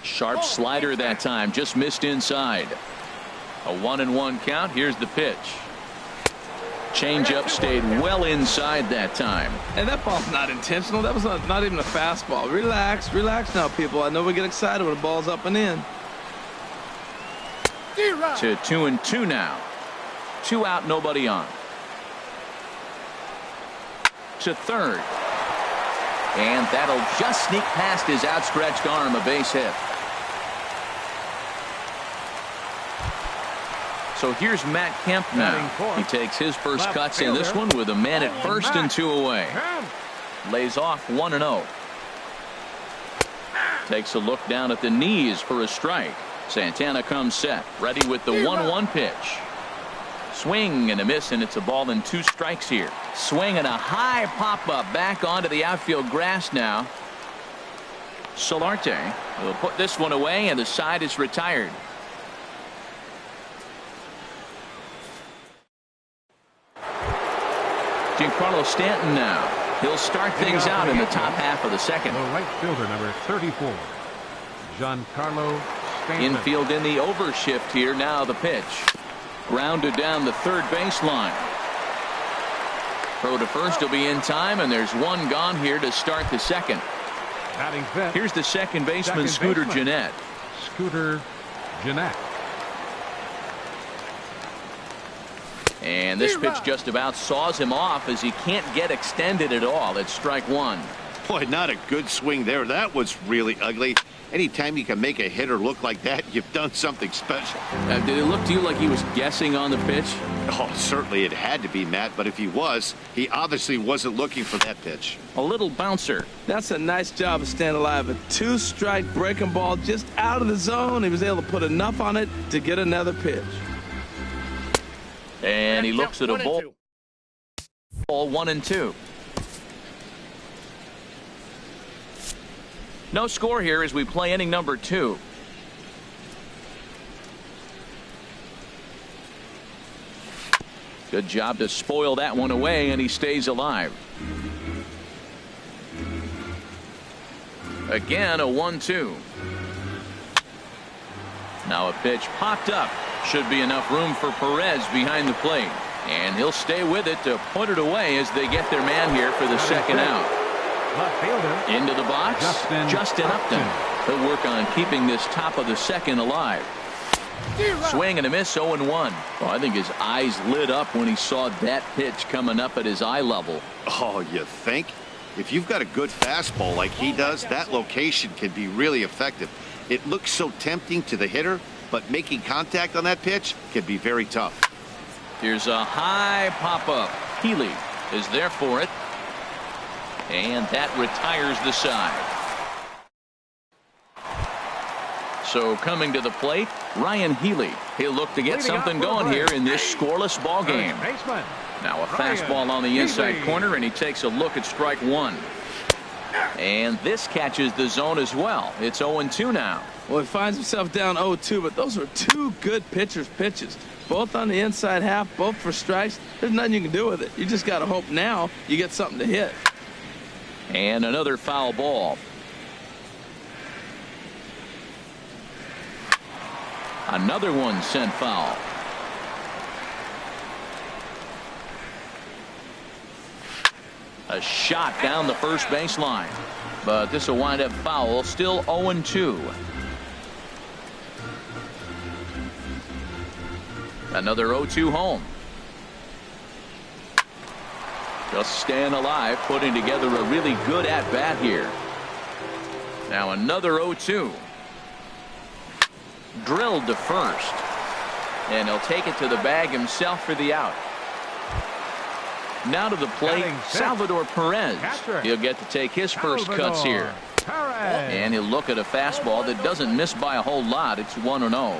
Sharp slider that time, just missed inside. A 1-1 count. Here's the pitch. Changeup stayed well inside that time. And that ball's not intentional. That was not even a fastball. Relax, relax now, people. I know we get excited when the ball's up and in. To 2-2 now. 2 out, nobody on. To third. And that'll just sneak past his outstretched arm, a base hit. So here's Matt Kemp now. He takes his first cuts in this one with a man at first and 2 away. Lays off 1-0. Takes a look down at the knees for a strike. Santana comes set, ready with the 1-1 pitch. Swing and a miss, and it's a ball and 2 strikes here. Swing and a high pop-up back onto the outfield grass now. Solarte will put this one away, and the side is retired. Giancarlo Stanton now. He'll start things out in the top half of the second. The right fielder, number 34, Giancarlo Stanton. Infield in the overshift here. Now the pitch. Grounded down the third baseline. Throw to first will be in time, and there's one gone here to start the second. Batting fifth. Here's the second baseman, Scooter Gennett. Scooter Gennett. And this pitch just about saws him off as he can't get extended at all. It's strike 1. Boy, not a good swing there. That was really ugly. Anytime you can make a hitter look like that, you've done something special. Did it look to you like he was guessing on the pitch? Oh, certainly it had to be, Matt, but if he was, he obviously wasn't looking for that pitch. A little bouncer. That's a nice job of staying alive. A two-strike breaking ball just out of the zone. He was able to put enough on it to get another pitch. And he looks at a ball. Ball 1-2. No score here as we play inning number 2. Good job to spoil that one away, and he stays alive. Again, a 1-2. Now a pitch popped up. Should be enough room for Perez behind the plate. And he'll stay with it to put it away as they get their man here for the second out. Into the box, Justin Upton. He'll work on keeping this top of the second alive. Swing and a miss, 0-1. Well, I think his eyes lit up when he saw that pitch coming up at his eye level. Oh, you think? If you've got a good fastball like he does, that location can be really effective. It looks so tempting to the hitter, but making contact on that pitch can be very tough. Here's a high pop-up. Healy is there for it. And that retires the side. So coming to the plate, Ryan Healy. He'll look to get something going here in this scoreless ball game. Now a fastball on the inside corner, and he takes a look at strike one. And this catches the zone as well. It's 0-2 now. Well, he finds himself down 0-2, but those are two good pitchers' pitches. Both on the inside half, both for strikes. There's nothing you can do with it. You just got to hope now you get something to hit. And another foul ball. Another one sent foul. A shot down the first baseline. But this will wind up foul. Still 0-2. Another 0-2 home. Just staying alive, putting together a really good at-bat here. Now another 0-2. Drilled to first. And he'll take it to the bag himself for the out. Now to the plate, Salvador Perez. He'll get to take his first cuts here. And he'll look at a fastball that doesn't miss by a whole lot. It's 1-0.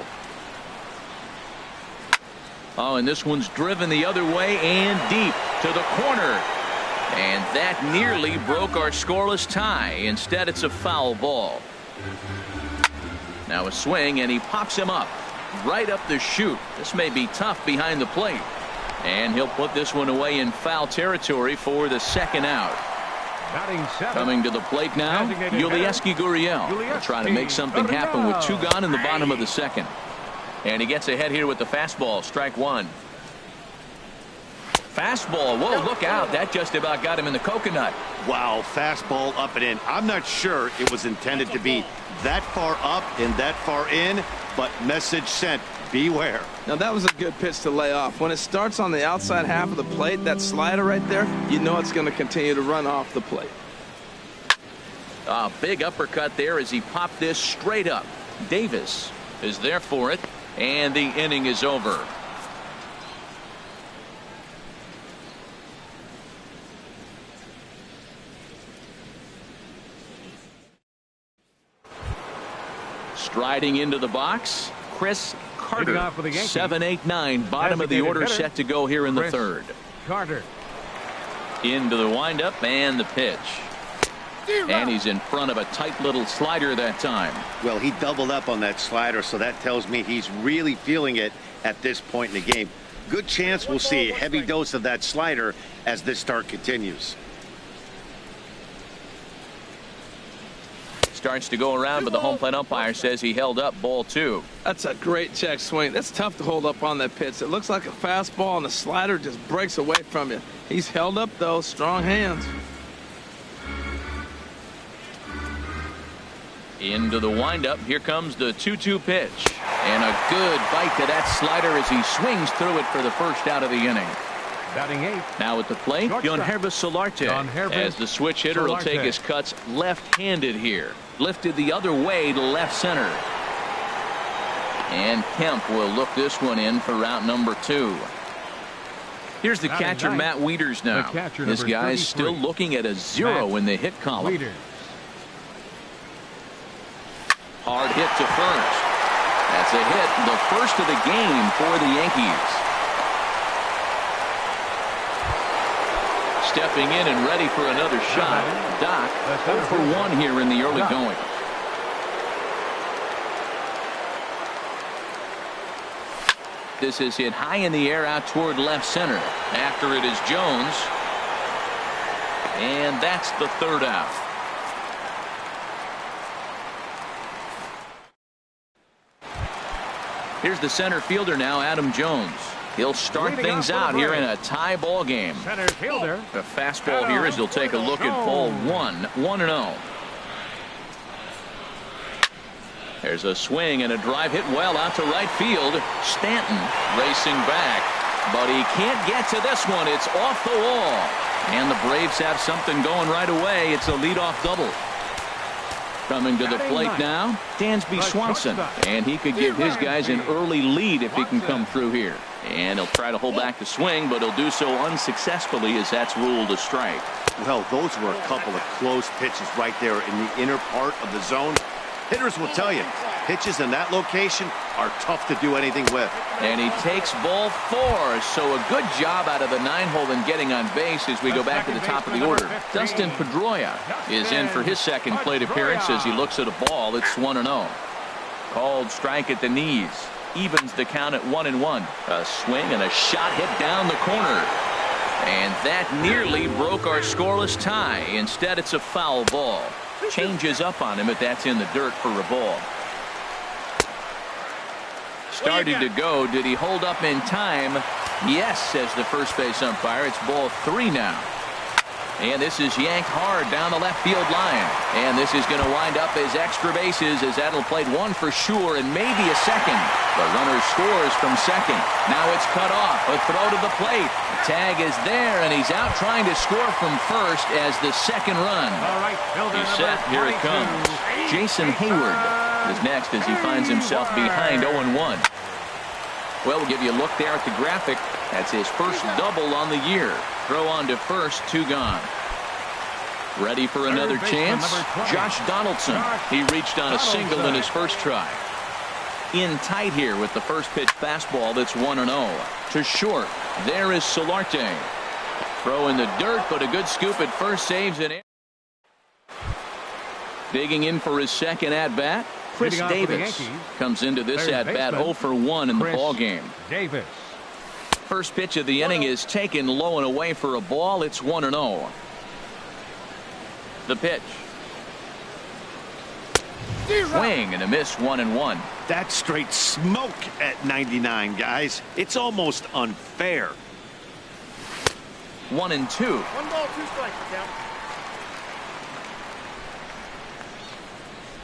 Oh, and this one's driven the other way and deep to the corner. And that nearly broke our scoreless tie. Instead, it's a foul ball. Now a swing, and he pops him up right up the chute. This may be tough behind the plate. And he'll put this one away in foul territory for the second out. Coming to the plate now, Yulieski Gurriel. Will try to make something happen with two gone in the bottom of the second. And he gets ahead here with the fastball. Strike one. Fastball. Whoa, look out. That just about got him in the coconut. Wow, fastball up and in. I'm not sure it was intended to be that far up and that far in, but message sent. Beware. Now that was a good pitch to lay off. When it starts on the outside half of the plate, that slider right there, you know it's going to continue to run off the plate. A big uppercut there as he popped this straight up. Davis is there for it, and the inning is over. Striding into the box, Chris Carter. 7-8-9, bottom of the order, set to go here in the third. Carter. Into the windup and the pitch. And he's in front of a tight little slider that time. Well, he doubled up on that slider, so that tells me he's really feeling it at this point in the game. Good chance we'll see a heavy dose of that slider as this start continues. Starts to go around, but the home plate umpire says he held up ball two. That's a great check swing. That's tough to hold up on that pitch. It looks like a fastball, and the slider just breaks away from you. He's held up, though. Strong hands. Into the windup. Here comes the 2-2 pitch. And a good bite to that slider as he swings through it for the first out of the inning. Batting 8. Now at the plate, Solarte. As the switch hitter will take his cuts left-handed here. Lifted the other way to left center. And Kemp will look this one in for route number 2. Here's the catcher, Matt Wieters now. This guy's still looking at a 0 in the hit column. Hard hit to first. That's a hit, the first of the game for the Yankees. Stepping in and ready for another shot. Doc 0 for 1 here in the early going. This is hit high in the air out toward left center. After it is Jones. And that's the 3rd out. Here's the center fielder now, Adam Jones. He'll start things out here in a tie ball game. The fastball here as he'll take a look at ball 1, 1-0. There's a swing and a drive hit well out to right field. Stanton racing back, but he can't get to this one. It's off the wall. And the Braves have something going right away. It's a leadoff double. Coming to the plate now, Dansby Swanson. And he could give his guys an early lead if he can come through here. And he'll try to hold back the swing, but he'll do so unsuccessfully as that's ruled a strike. Well, those were a couple of close pitches right there in the inner part of the zone. Hitters will tell you, pitches in that location are tough to do anything with. And he takes ball 4, so a good job out of the 9-hole in getting on base as we go back to the top of the order. Dustin Pedroia is in for his second plate appearance as he looks at a ball. It's 1-0. Called strike at the knees. Evens the count at 1-1. A swing and a shot hit down the corner. And that nearly broke our scoreless tie. Instead, it's a foul ball. Changes up on him, but that's in the dirt for a ball. Starting to go. Did he hold up in time? Yes, says the first base umpire. It's ball 3 now. And this is yanked hard down the left field line. And this is going to wind up as extra bases as that'll play 1 for sure and maybe a second. The runner scores from second. Now it's cut off. A throw to the plate. The tag is there, and he's out trying to score from first as the second run. He's set. Here it comes. Jason Hayward is next as he finds himself behind 0-1. Well, we'll give you a look there at the graphic. That's his first double on the year. Throw on to first, 2 gone. Ready for another chance? Josh Donaldson. He reached on a single in his first try. In tight here with the first pitch fastball that's 1-0. To short. There is Solarte. Throw in the dirt, but a good scoop at first, saves it. Digging in for his second at-bat. Chris Davis comes into this at-bat 0 for 1 in the ball game. First pitch of the inning is taken low and away for a ball. It's 1-0. The pitch. Swing and a miss, 1-1. That's straight smoke at 99, guys. It's almost unfair. 1-2. 1 ball, 2 strikes, count.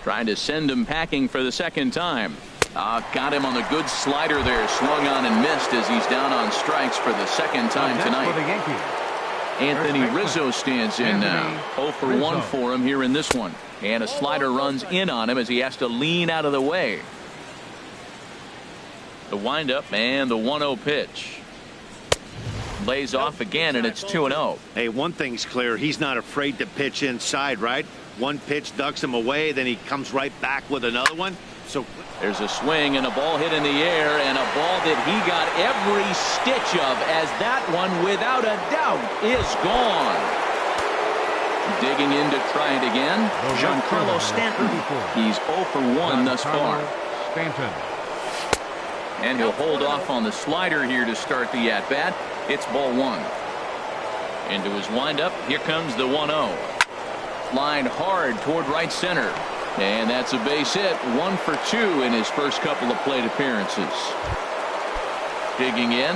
Trying to send him packing for the second time. Got him on the good slider there. Swung on and missed as he's down on strikes for the second time tonight. Anthony Rizzo stands in now. 0 for 1 for him here in this one. And a slider runs in on him as he has to lean out of the way. The windup and the 1-0 pitch. Lays off again, and it's 2-0. Hey, one thing's clear. He's not afraid to pitch inside, right? One pitch ducks him away, then he comes right back with another one. So there's a swing and a ball hit in the air, and a ball that he got every stitch of, as that one, without a doubt, is gone. Digging in to try it again, Giancarlo Stanton. He's 0 for 1 thus far. And he'll hold off on the slider here to start the at-bat. It's ball 1. Into his windup, here comes the 1-0. Lined hard toward right center. And that's a base hit. 1 for 2 in his first couple of plate appearances. Digging in,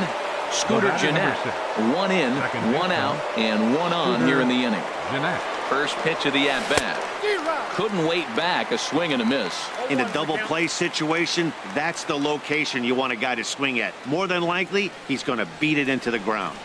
Scooter Gennett. 1 in, 1 out, and 1 on here in the inning. First pitch of the at-bat. Couldn't wait back. A swing and a miss. In a double play situation, that's the location you want a guy to swing at. More than likely, he's going to beat it into the ground.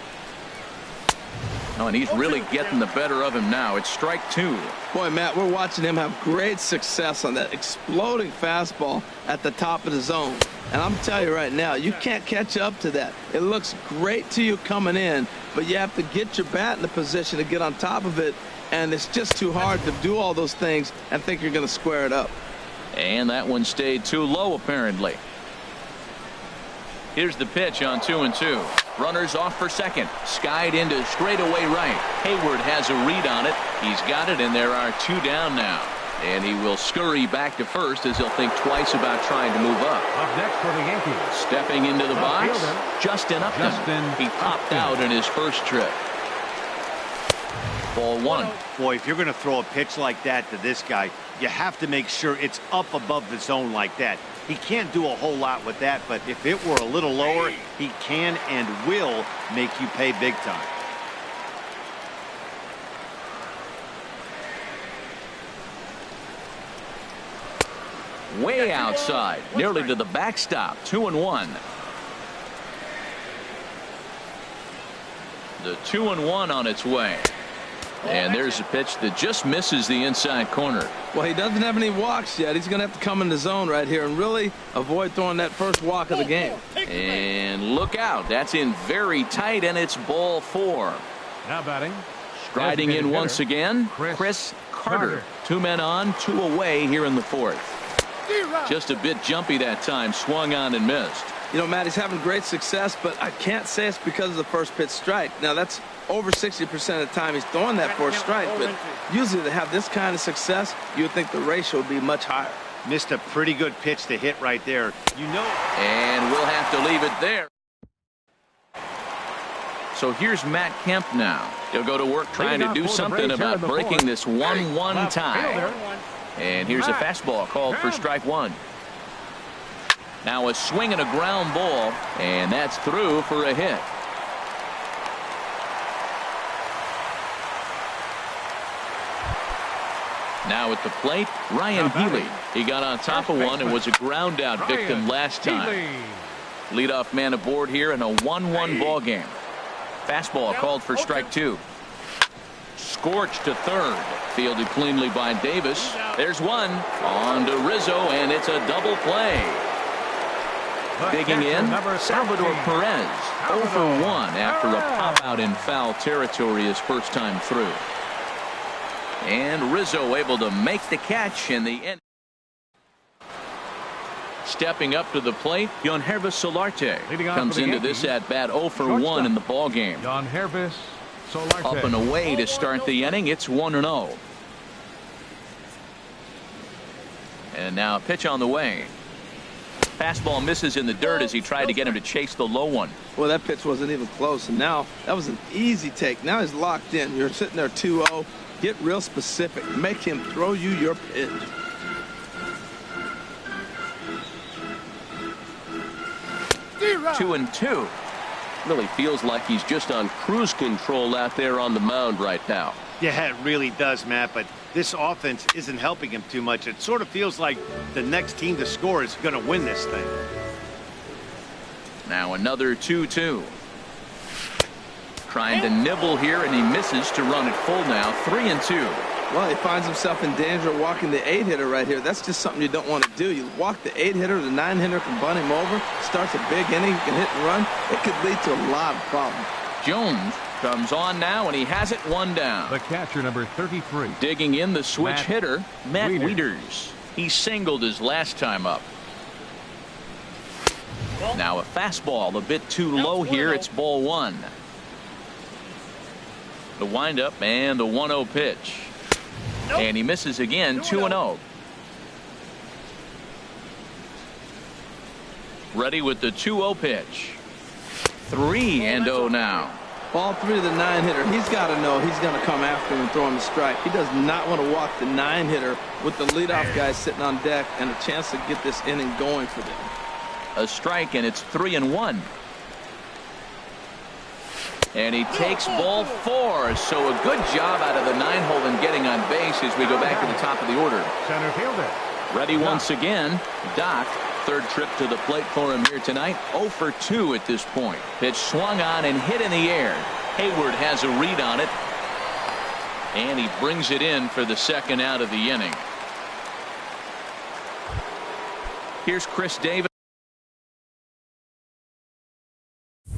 Oh, and he's really getting the better of him now. It's strike two. Boy, Matt, we're watching him have great success on that exploding fastball at the top of the zone. And I'm telling you right now, you can't catch up to that. It looks great to you coming in, but you have to get your bat in the position to get on top of it, and it's just too hard to do all those things and think you're going to square it up. And that one stayed too low, apparently. Here's the pitch on 2-2. Runners off for second. Skied into straightaway right. Hayward has a read on it. He's got it, and there are two down now. And he will scurry back to first as he'll think twice about trying to move up. Up next for the Yankees. Stepping into the box, Justin Upton. He popped out in his first trip. Ball one. Boy, if you're going to throw a pitch like that to this guy, you have to make sure it's up above the zone like that. He can't do a whole lot with that, but if it were a little lower, he can and will make you pay big time. Way outside, nearly to the backstop. 2-1. The 2-1 on its way. And there's a pitch that just misses the inside corner. Well, he doesn't have any walks yet. He's going to have to come in the zone right here and really avoid throwing that first walk of the game. And look out. That's in very tight, and it's ball four. Now batting. Striding in once again, Chris Carter. Two men on, two away here in the fourth. Just a bit jumpy that time. Swung on and missed. You know, Matt, he's having great success, but I can't say it's because of the first pitch strike. Now, that's over 60% of the time he's throwing that first strike, but usually to have this kind of success, you would think the ratio would be much higher. Missed a pretty good pitch to hit right there. You know. And we'll have to leave it there. So here's Matt Kemp now. He'll go to work trying to do something about breaking this 1-1 tie. And here's a fastball called for strike one. Now a swing and a ground ball, and that's through for a hit. Now at the plate, Ryan Healy. He got on top of one and was a ground out victim last time. Leadoff man aboard here in a 1-1 ball game. Fastball called for strike two. Scorched to third. Fielded cleanly by Davis. There's one. On to Rizzo, and it's a double play. Digging in, Salvador Perez. 0 for 1 after a pop out in foul territory his first time through. And Rizzo able to make the catch in the end. Stepping up to the plate, Yangervis Solarte comes into this at bat 0 for 1 in the ball game. Yangervis Solarte. Up and away to start the inning. It's 1-0. And now a pitch on the way. Fastball misses in the dirt as he tried to get him to chase the low one. Well, that pitch wasn't even close, and now that was an easy take. Now he's locked in. You're sitting there 2-0. Get real specific. Make him throw you your pitch. Two and two. Really feels like he's just on cruise control out there on the mound right now. Yeah, it really does, Matt, but this offense isn't helping him too much. It sort of feels like the next team to score is going to win this thing. Now another 2-2. Trying to nibble here, and he misses to run it full now. 3-2. Well, he finds himself in danger of walking the 8-hitter right here. That's just something you don't want to do. You walk the 8-hitter, the 9-hitter can bunt him over, starts a big inning, he can hit and run. It could lead to a lot of problems. Jones comes on now, and he has it one down. The catcher, number 33. Digging in, the switch hitter, Matt Wieters. He singled his last time up. Now a fastball a bit too low here. It's ball one. The windup and the 1-0 pitch. And he misses again. 2-0. Ready with the 2-0 pitch. 3-0 now. Ball three to the 9-hitter. He's got to know he's going to come after him and throw him a strike. He does not want to walk the 9-hitter with the leadoff guy sitting on deck and a chance to get this inning going for them. A strike, and it's 3-1. And he takes ball four. So a good job out of the 9-hole in getting on base as we go back to the top of the order. Center fielder. Ready once again. Doc. Third trip to the plate for him here tonight. 0 for 2 at this point. Pitch swung on and hit in the air. Hayward has a read on it. And he brings it in for the second out of the inning. Here's Chris Davis.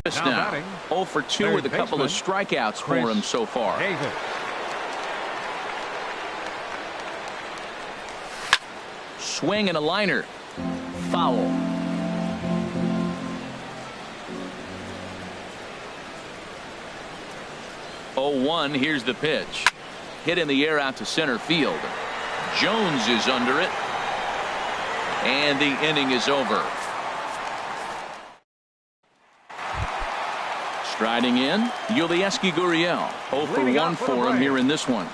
Now 0 for 2 with a couple of strikeouts for him so far. Davis. Swing and a liner. Foul. Oh, 1. Here's the pitch. Hit in the air out to center field. Jones is under it. And the inning is over. Striding in, Yulieski Gurriel. 0 for 1 for him here in this one.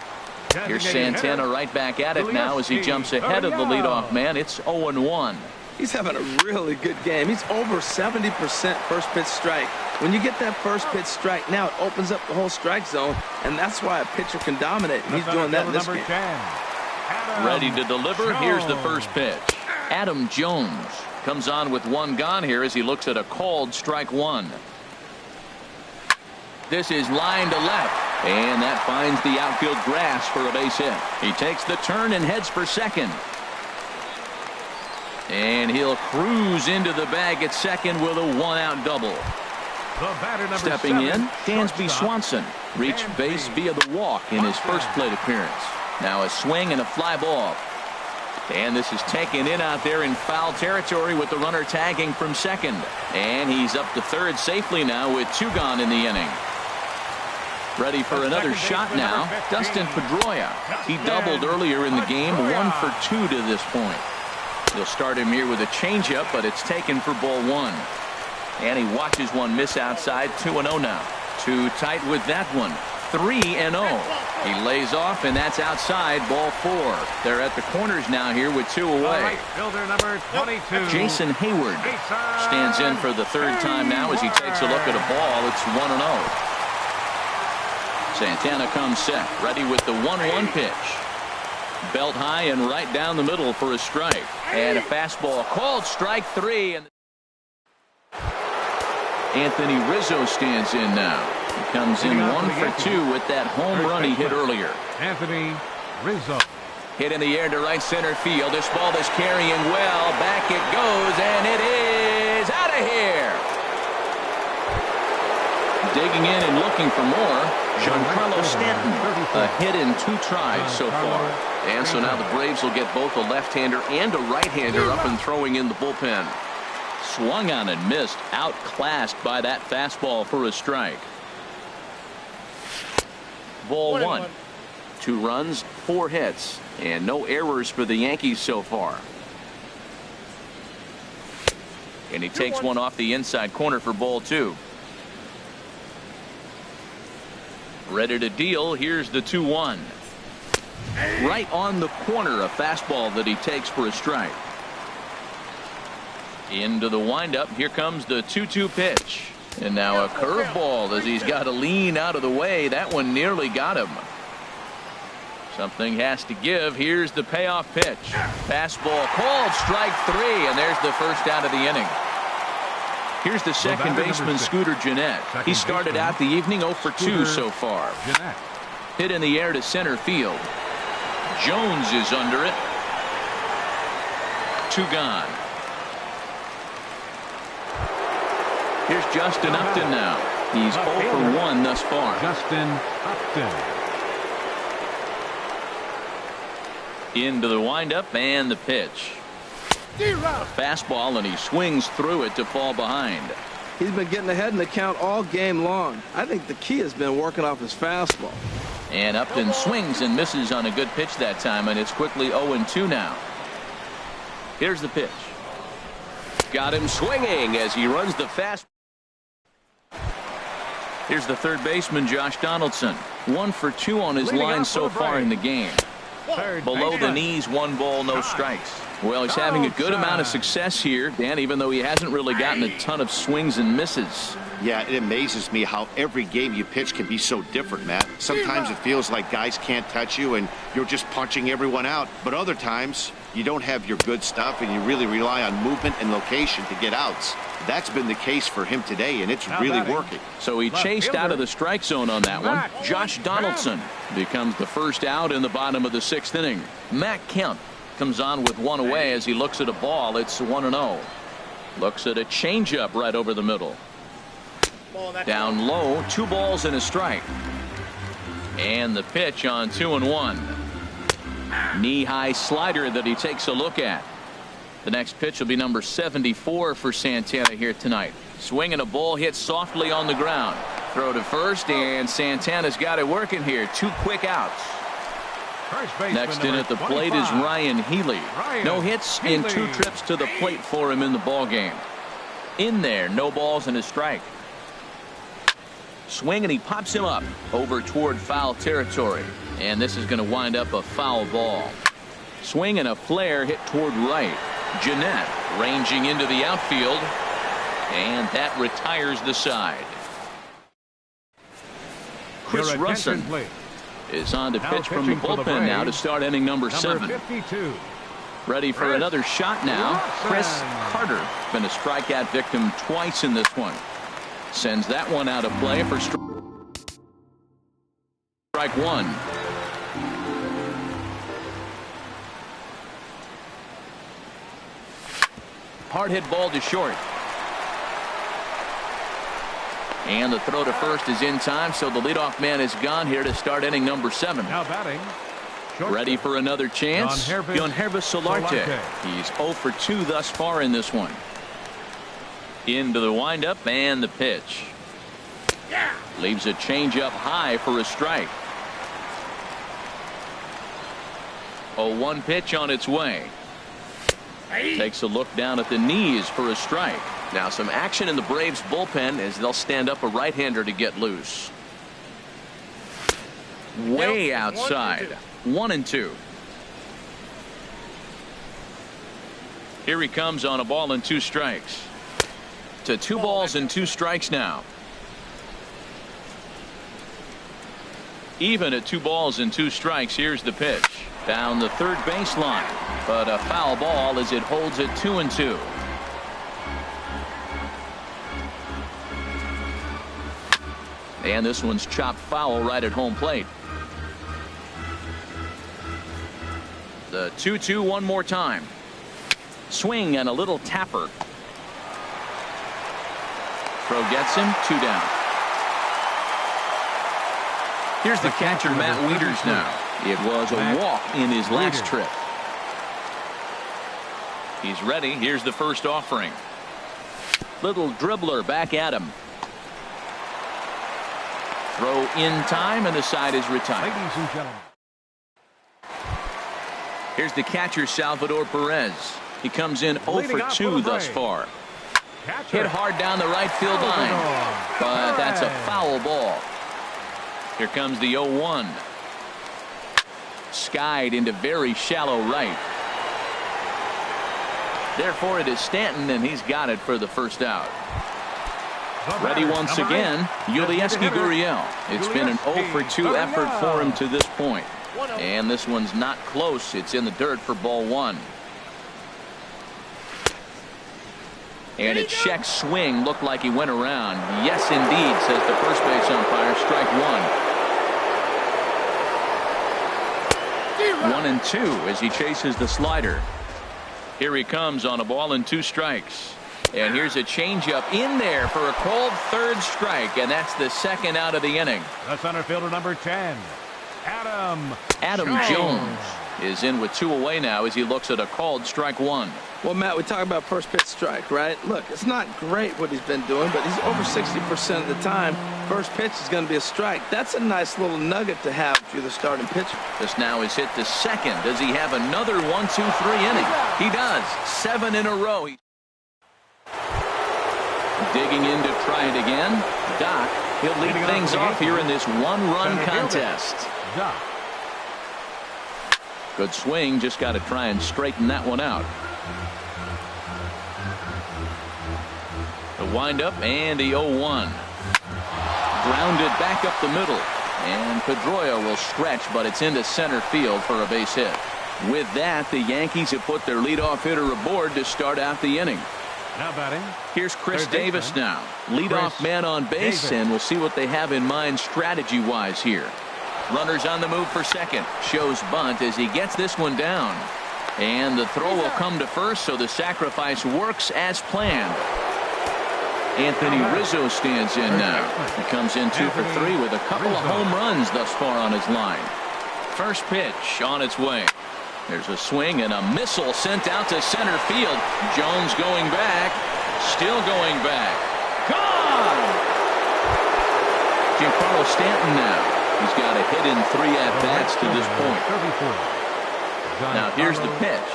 Here's Santana right back at it now as he jumps ahead of the leadoff man. It's 0-1. He's having a really good game. He's over 70% first pitch strike. When you get that first pitch strike, now it opens up the whole strike zone, and that's why a pitcher can dominate. And he's doing that in this game. Ready to deliver. Here's the first pitch. Adam Jones comes on with one gone here as he looks at a called strike one. This is line to left, and that finds the outfield grass for a base hit. He takes the turn and heads for second. And he'll cruise into the bag at second with a one-out double. Stepping in, Dansby Swanson reached base via the walk in his first plate appearance. Now a swing and a fly ball. And this is taken in out there in foul territory with the runner tagging from second. And he's up to third safely now with 2 gone in the inning. Ready for another shot now, Dustin Pedroia. He doubled earlier in the game, 1 for 2 to this point. They'll start him here with a changeup, but it's taken for ball 1. And he watches one miss outside. 2-0 now. Too tight with that one. 3-0. He lays off, and that's outside. Ball 4. They're at the corners now here with 2 away. Fielder number 22. Jason Hayward stands in for the third time now as he takes a look at a ball. It's 1-0. Santana comes set, ready with the 1-1 pitch. Belt high and right down the middle for a strike. And a fastball called strike 3. And Anthony Rizzo stands in now. He comes in 1 for 2 with that home run he hit earlier. Anthony Rizzo. Hit in the air to right center field. This ball is carrying well. Back it goes, and it is out of here. Digging in and looking for more, Giancarlo Stanton. A hit in 2 tries so far. And so now the Braves will get both a left-hander and a right-hander up and throwing in the bullpen. Swung on and missed, outclassed by that fastball for a strike. Ball 1. 2 runs, 4 hits, and no errors for the Yankees so far. And he takes one off the inside corner for ball 2. Ready to deal. Here's the 2-1. Right on the corner, a fastball that he takes for a strike. Into the windup. Here comes the 2-2 pitch. And now a curveball as he's got to lean out of the way. That one nearly got him. Something has to give. Here's the payoff pitch. Fastball called strike 3, and there's the first out of the inning. Here's the second baseman, Scooter Gennett. He started out the evening 0 for 2 so far. Hit in the air to center field. Jones is under it. 2 gone. Here's Justin Upton now. He's 0 for 1 thus far. Justin Upton. Into the windup and the pitch. A fastball, and he swings through it to fall behind. He's been getting ahead in the count all game long. I think the key has been working off his fastball. And Upton swings and misses on a good pitch that time, and it's quickly 0-2 now. Here's the pitch. Got him swinging as he runs the fast. Here's the third baseman, Josh Donaldson. 1 for 2 on his line so far in the game. Below the knees, 1 ball, no strikes. Well, he's having a good amount of success here, Dan, even though he hasn't really gotten a ton of swings and misses. Yeah, it amazes me how every game you pitch can be so different, Matt. Sometimes it feels like guys can't touch you and you're just punching everyone out. But other times, you don't have your good stuff and you really rely on movement and location to get outs. That's been the case for him today, and it's really working. So he chased out of the strike zone on that one. Josh Donaldson becomes the first out in the bottom of the 6th inning. Matt Kemp comes on with one away as he looks at a ball. It's 1-0. Looks at a changeup right over the middle. Down low, 2 balls and a strike. And the pitch on 2-1. Knee-high slider that he takes a look at. The next pitch will be number 74 for Santana here tonight. Swinging a ball hit softly on the ground. Throw to first, and Santana's got it working here. 2 quick outs. Next in at the plate is Ryan Healy. No hits in 2 trips to the plate for him in the ball game. In there, no balls and a strike. Swing, and he pops him up over toward foul territory. And this is going to wind up a foul ball. Swing and a flare hit toward right. Jeanette ranging into the outfield, and that retires the side. Chris Russin is on to pitch from the bullpen now to start inning number 7. Ready for another shot now. Chris Carter been a strikeout victim twice in this one. Sends that one out of play for strike 1. Hard hit ball to short. And the throw to first is in time, so the leadoff man is gone here to start inning number 7. Now batting. Ready for another chance. Yonhervis Solarte. He's 0 for 2 thus far in this one. Into the windup and the pitch. Leaves a changeup high for a strike. 0-1 pitch on its way. Takes a look down at the knees for a strike. Now some action in the Braves bullpen as they'll stand up a right-hander to get loose. Way outside. 1-2. Here he comes on a ball and 2 strikes. To 2 balls and 2 strikes now. Even at 2 balls and 2 strikes. Here's the pitch. Down the third baseline, but a foul ball as it holds it 2-2. And this one's chopped foul right at home plate. The 2-2 one more time. Swing and a little tapper. Throw gets him, 2 down. Here's the catcher, Matt Wieters now. It was a walk in his last trip. He's ready. Here's the first offering. Little dribbler back at him. Throw in time, and the side is retired. Ladies and gentlemen. Here's the catcher, Salvador Perez. He comes in 0 for 2 thus far. Hit hard down the right field line, but that's a foul ball. Here comes the 0-1. Skied into very shallow right. Therefore it is Stanton, and he's got it for the first out. Ready once again, Yulieski Gurriel. It's been an 0 for 2 effort for him to this point. And this one's not close. It's in the dirt for ball 1. And a check swing looked like he went around. Yes, indeed, says the first base umpire. Strike 1. 1-2 as he chases the slider. Here he comes on a ball and 2 strikes. And here's a changeup in there for a called 3rd strike, and that's the 2nd out of the inning. The center fielder, number 10, Adam Jones is in with 2 away now as he looks at a called strike 1. Well, Matt, we talk about first pitch strike, right? Look, it's not great what he's been doing, but he's over 60% of the time. First pitch is going to be a strike. That's a nice little nugget to have if you're the starting pitcher. This now is hit to second. Does he have another 1-2-3 inning? He does. 7 in a row. Digging in to try it again. Doc, he'll lead things off here in this 1-run contest. Good swing. Just got to try and straighten that one out. The windup and the 0-1. Grounded back up the middle. And Pedroia will stretch, but it's into center field for a base hit. With that, the Yankees have put their leadoff hitter aboard to start out the inning. Now batting. Here's Chris Third Davis baseman. now. Leadoff man on base, Davis. and we'll see what they have in mind strategy-wise here. Runners on the move for second. Shows bunt as he gets this one down. And the throw will come to first, so the sacrifice works as planned. Anthony Rizzo stands in now. He comes in 2 for 3 with a couple of home runs thus far on his line. First pitch on its way. There's a swing and a missile sent out to center field. Jones going back. Still going back. Gone! Giancarlo Stanton now. He's got a hit in 3 at-bats to this point. Now here's the pitch.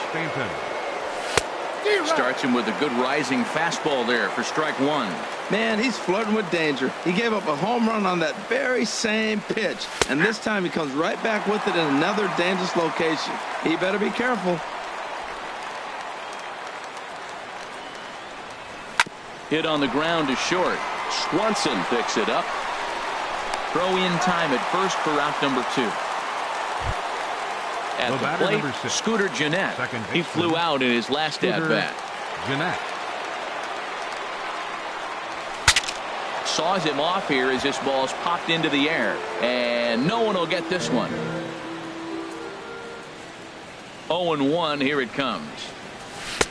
Starts him with a good rising fastball there for strike 1. Man, he's flirting with danger. He gave up a home run on that very same pitch, and this time he comes right back with it in another dangerous location. He better be careful. Hit on the ground to short. Swanson picks it up. Throw in time at first for out number 2. At the plate, Scooter Gennett. He flew out in his last at-bat. Gennett. Saws him off here as this ball's popped into the air. And no one will get this one. 0-1, here it comes.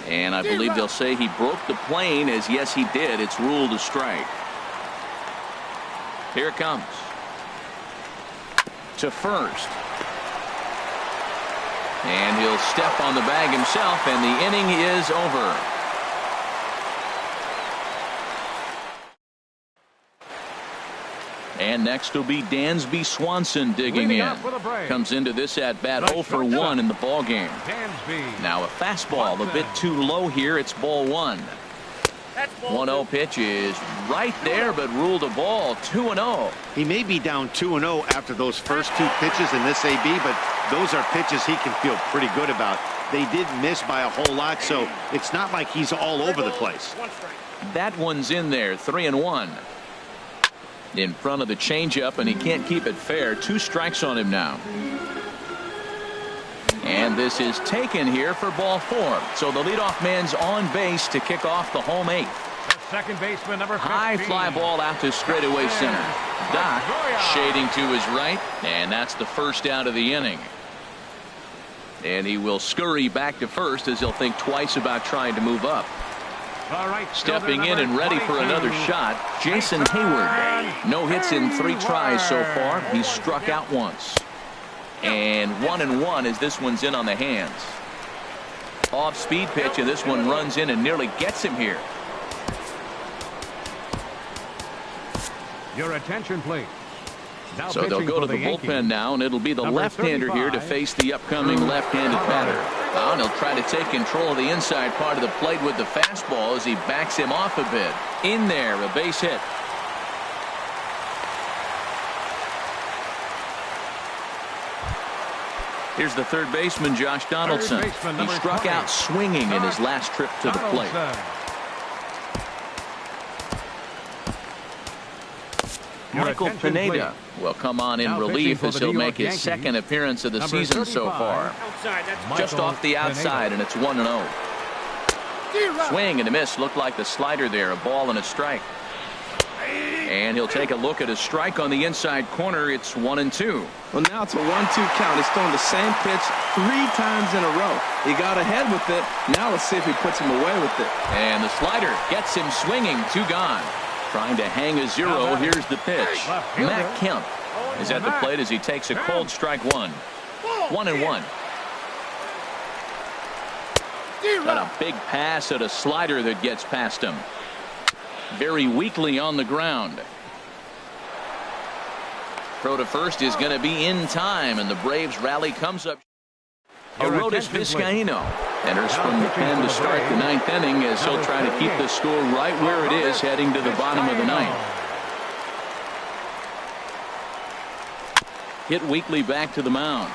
And I believe they'll say he broke the plane, as yes he did. It's ruled a strike. Here it comes. To first. And he'll step on the bag himself, and the inning is over. And next will be Dansby Swanson digging in. Comes into this at-bat 0 for 1 in the ball game. Now a fastball a bit too low here. It's ball 1. 1-0 pitch is right there, but ruled a ball. 2-0. He may be down 2-0 after those first 2 pitches in this AB, but those are pitches he can feel pretty good about. They did miss by a whole lot, so it's not like he's all over the place. That one's in there. 3-1. In front of the changeup, and he can't keep it fair. 2 strikes on him now. And this is taken here for ball 4. So the leadoff man's on base to kick off the home 8th. Second baseman, number 15. High fly ball out to straightaway center. Doc shading to his right, and that's the first out of the inning. And he will scurry back to first as he'll think twice about trying to move up. Stepping in and ready for another shot, Jason Hayward. No hits in 3 tries so far. He's struck out once. And 1-1 as this one's in on the hands. Off speed pitch, and this one runs in and nearly gets him here. Your attention, please. Now so they'll go to the bullpen now, and it'll be the left-hander here to face the upcoming left-handed batter. And he'll try to take control of the inside part of the plate with the fastball as he backs him off a bit. In there, a base hit. Here's the third baseman, Josh Donaldson. He struck out swinging in his last trip to the plate. Michael Pineda will come on in relief as he'll make his second appearance of the season so far. Just off the outside, and it's 1-0. Swing and a miss. Looked like the slider there. A ball and a strike. And he'll take a look at a strike on the inside corner. It's 1-2. Well, now it's a 1-2 count. He's thrown the same pitch 3 times in a row. He got ahead with it. Now let's see if he puts him away with it. And the slider gets him swinging. 2 gone. Trying to hang a 0. Here's the pitch. Matt Kemp is at the plate as he takes a cold strike 1. 1-1. Got a big pass at a slider that gets past him. Very weakly on the ground. Throw to first is going to be in time, and the Braves rally comes up. Arodys Vizcaíno enters from the pen to start the 9th inning as he'll try to keep the score right where it is heading to the bottom of the 9th. Hit weakly back to the mound.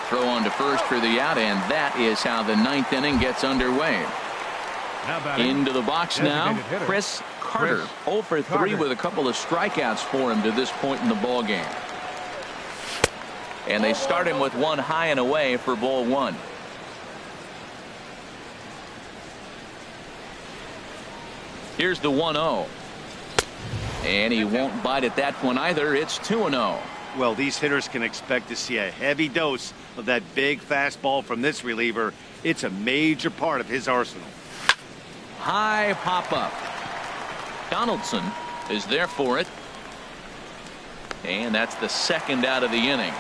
Throw on to first for the out, and that is how the 9th inning gets underway. Into the box now, Chris Carter. 0 for 3 with a couple of strikeouts for him to this point in the ball game. And they start him with one high and away for ball one. Here's the 1-0. And he won't bite at that one either. It's 2-0. Well, these hitters can expect to see a heavy dose of that big fastball from this reliever. It's a major part of his arsenal. High pop up. Donaldson is there for it. And that's the second out of the inning.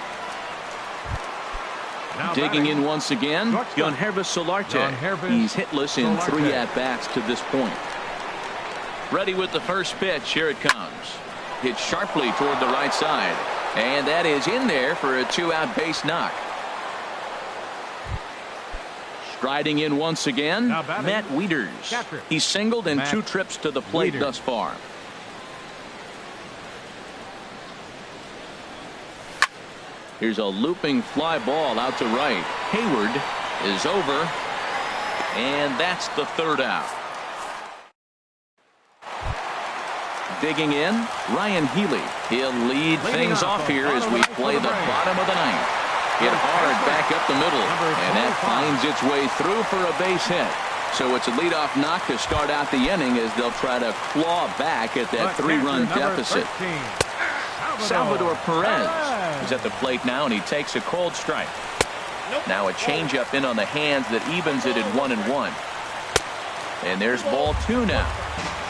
Now Digging in once again, Shortstop. Yangervis Solarte. Yangervis He's hitless in Solarte. 3 at-bats to this point. Ready with the first pitch. Here it comes. Hit sharply toward the right side. And that is in there for a 2-out base knock. Striding in once again, Now batting, Matt Wieters. catcher. He's singled in Matt 2 trips to the plate Wieters. thus far. Here's a looping fly ball out to right. Hayward is over. And that's the 3rd out. Digging in, Ryan Healy. He'll lead things off here as we play the bottom of the 9th. Hit hard back up the middle. And that finds its way through for a base hit. So it's a leadoff knock to start out the inning as they'll try to claw back at that 3-run deficit. Salvador Perez is at the plate now, and he takes a cold strike. Now a changeup in on the hands that evens it at 1-1. And there's ball 2 now.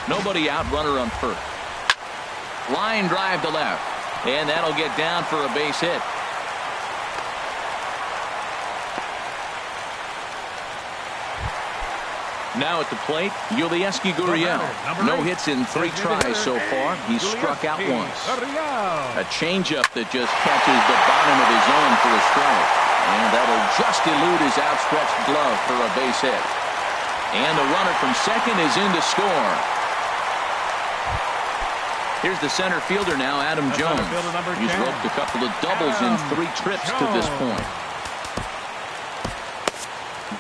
Nobody out, runner on first. Line drive to left, and that'll get down for a base hit. Now at the plate, Yulieski Gurriel. No hits in 3 tries so far. He's struck out once. A changeup that just catches the bottom of his zone for a strike. And that'll just elude his outstretched glove for a base hit. And the runner from second is in to score. Here's the center fielder now, Adam Jones. He's roped a couple of doubles in 3 trips to this point.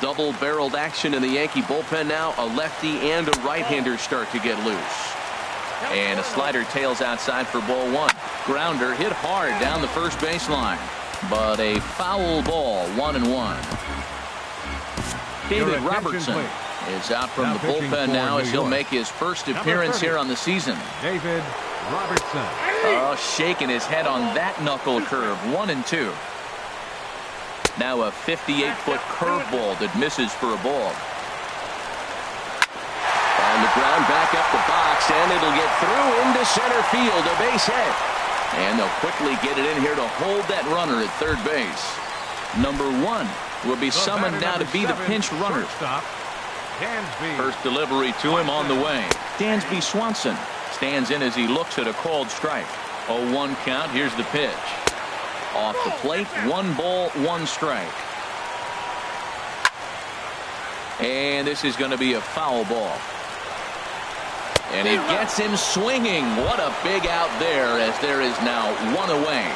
Double-barreled action in the Yankee bullpen now. A lefty and a right-hander start to get loose. And a slider tails outside for ball 1. Grounder hit hard down the first baseline. But a foul ball, 1-1. David Robertson is out from the bullpen now as he'll make his first appearance here on the season. David Robertson. Oh, shaking his head on that knuckle curve. 1-2. Now a 58-foot curveball that misses for a ball. On the ground, back up the box, and it'll get through into center field. A base hit. And they'll quickly get it in here to hold that runner at third base. Number 1 will be summoned now to be the pinch runner. First delivery to him on the way. Dansby Swanson stands in as he looks at a called strike. 0-1 count. Here's the pitch. Off the plate, 1 ball, 1 strike. And this is going to be a foul ball. And it gets him swinging. What a big out there, as there is now 1 away.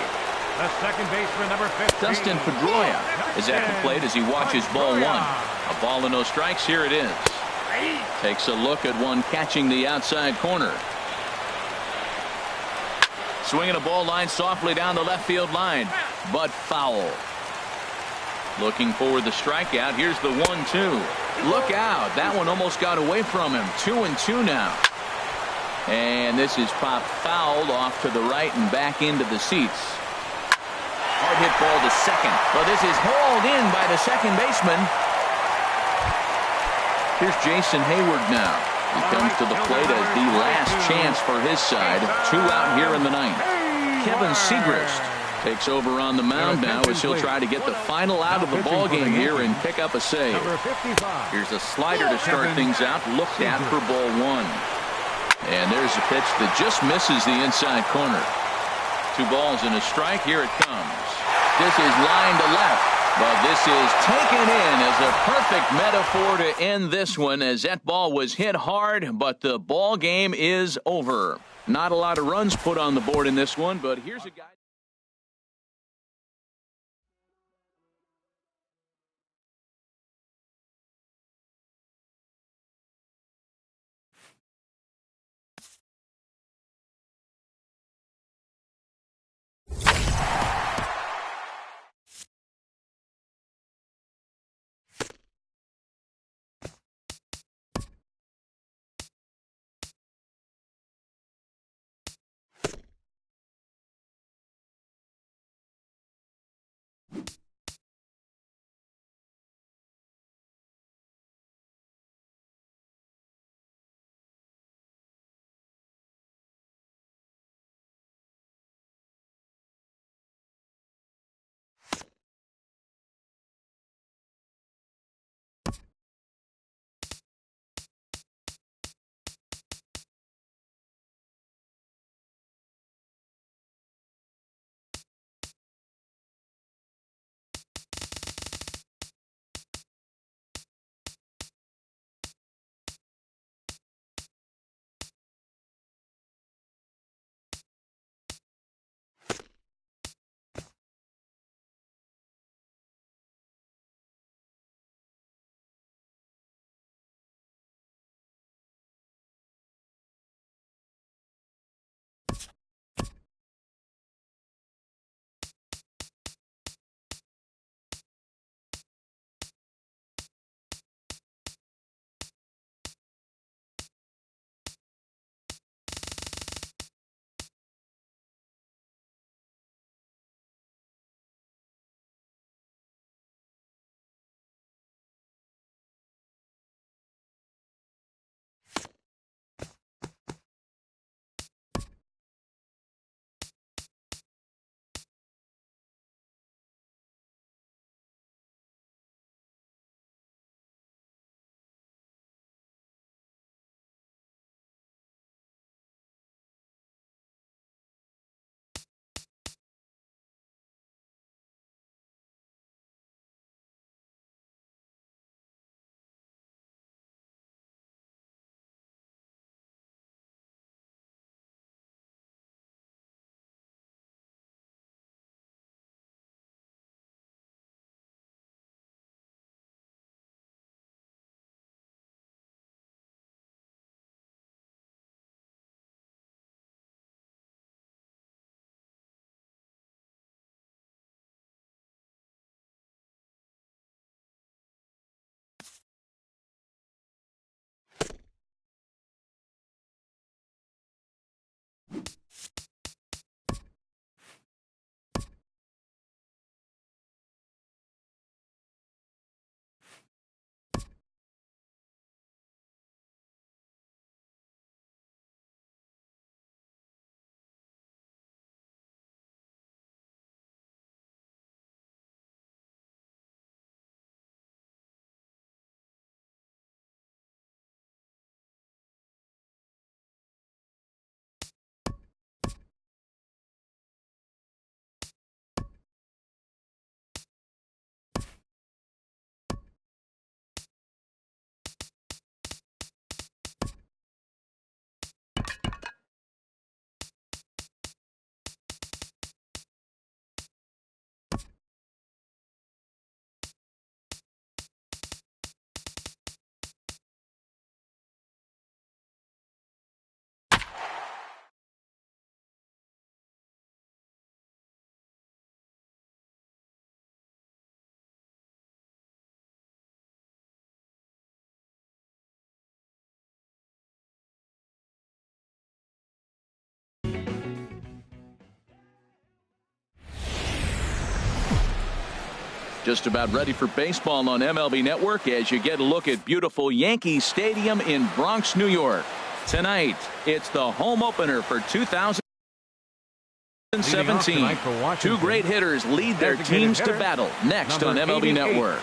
The second baseman, number 15. Dustin Pedroia is at the plate as he watches ball 1. A ball and no strikes. Here it is. Takes a look at one catching the outside corner. Swinging a ball line softly down the left field line, but foul. Looking for the strikeout. Here's the 1-2. Look out. That one almost got away from him. 2-2 now. And this is popped fouled off to the right and back into the seats. Hard hit ball to second. But this is hauled in by the second baseman. Here's Jason Hayward now. He comes to the plate as the last chance for his side. 2 out here in the 9th. Kevin Segrist takes over on the mound now as he'll try to get the final out of the ball game here and pick up a save. Here's a slider to start things out. Looked at for ball 1. And there's a pitch that just misses the inside corner. 2 balls and a strike. Here it comes. This is line to left. But this is taken in as a perfect metaphor to end this one, as that ball was hit hard, but the ball game is over. Not a lot of runs put on the board in this one, but here's a guy. Just about ready for baseball on MLB Network as you get a look at beautiful Yankee Stadium in Bronx, New York. Tonight, it's the home opener for 2017. Two great hitters lead their teams to battle next on MLB Network.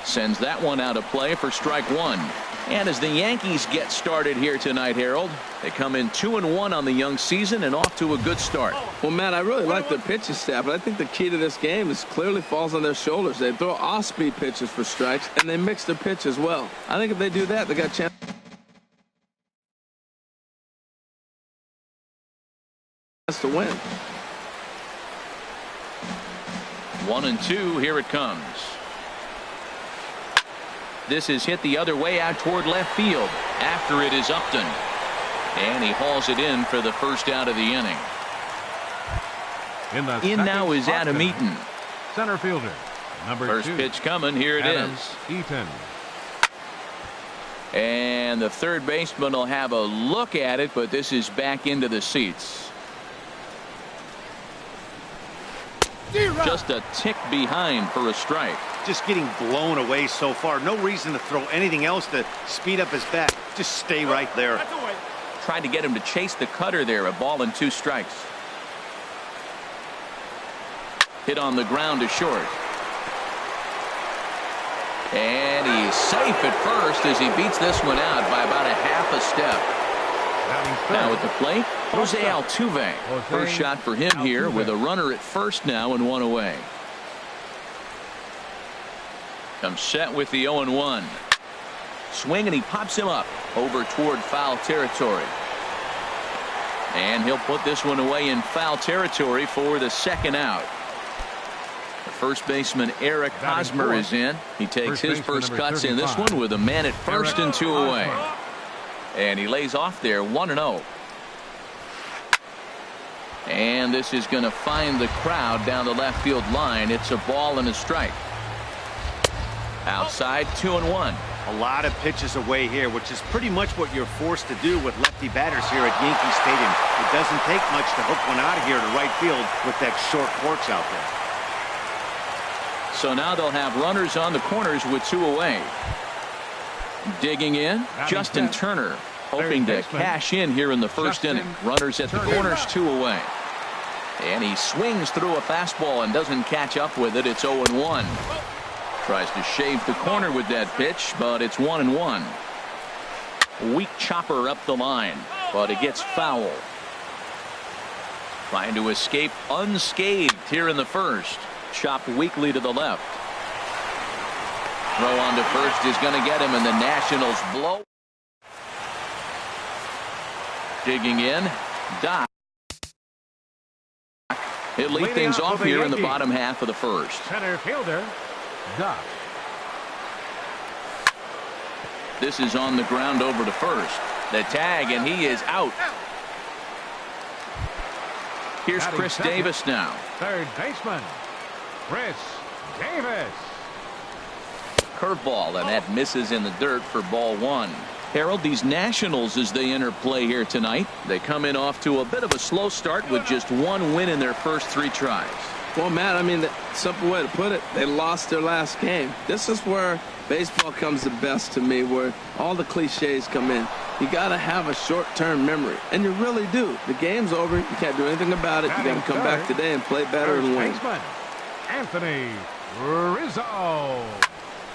Sends that one out of play for strike one. And as the Yankees get started here tonight, Harold, they come in 2-1 on the young season and off to a good start. Well, Matt, I really like their pitching staff, but I think the key to this game is clearly falls on their shoulders. They throw off-speed pitches for strikes, and they mix their pitch as well. I think if they do that, they got a chance to win. 1-2, here it comes. This is hit the other way out toward left field. After it is Upton. And he hauls it in for the first out of the inning. In now is Adam Eaton. Center fielder, number First 2. pitch coming. Here it Adam is. Eaton. And the third baseman will have a look at it, but this is back into the seats. Just a tick behind for a strike. Just getting blown away so far. No reason to throw anything else to speed up his bat. Just stay right there. Tried to get him to chase the cutter there. A ball and 2 strikes. Hit on the ground to short. And he's safe at first as he beats this one out by about a half a step. Now at the plate, Jose Altuve. First shot for him here with a runner at first now and 1 away. Comes set with the 0-1. Swing, and he pops him up over toward foul territory. And he'll put this one away in foul territory for the second out. The first baseman Eric Hosmer is in. He takes his first cuts in this one with a man at first and 2 away. And he lays off there 1-0. And this is going to find the crowd down the left field line. It's a ball and a strike. Outside, 2-1. A lot of pitches away here, which is pretty much what you're forced to do with lefty batters here at Yankee Stadium. It doesn't take much to hook one out of here to right field with that short porch out there. So now they'll have runners on the corners with 2 away. Digging in, Justin Turner, hoping to cash in here in the first inning. Runners at the corners, 2 away. And he swings through a fastball and doesn't catch up with it. It's 0-1. Tries to shave the corner with that pitch, but it's 1-1. Weak chopper up the line, but it gets foul. Trying to escape unscathed here in the first. Chopped weakly to the left. Throw on to first is going to get him, and the Nationals blow. Digging in, Doc. He'll lead things off here in the bottom half of the first. Center fielder, Doc. This is on the ground over to first. The tag, and he is out. Here's Chris Davis now. Third baseman, Chris Davis. Curveball, and that misses in the dirt for ball 1. Harold, these Nationals, as they enter play here tonight, they come in off to a bit of a slow start with just 1 win in their first 3 tries. Well, Matt, I mean, the simple way to put it, they lost their last game. This is where baseball comes the best to me, where all the cliches come in. You got to have a short-term memory, and you really do. The game's over. You can't do anything about it. You got to come back today and play better and win. Anthony Rizzo.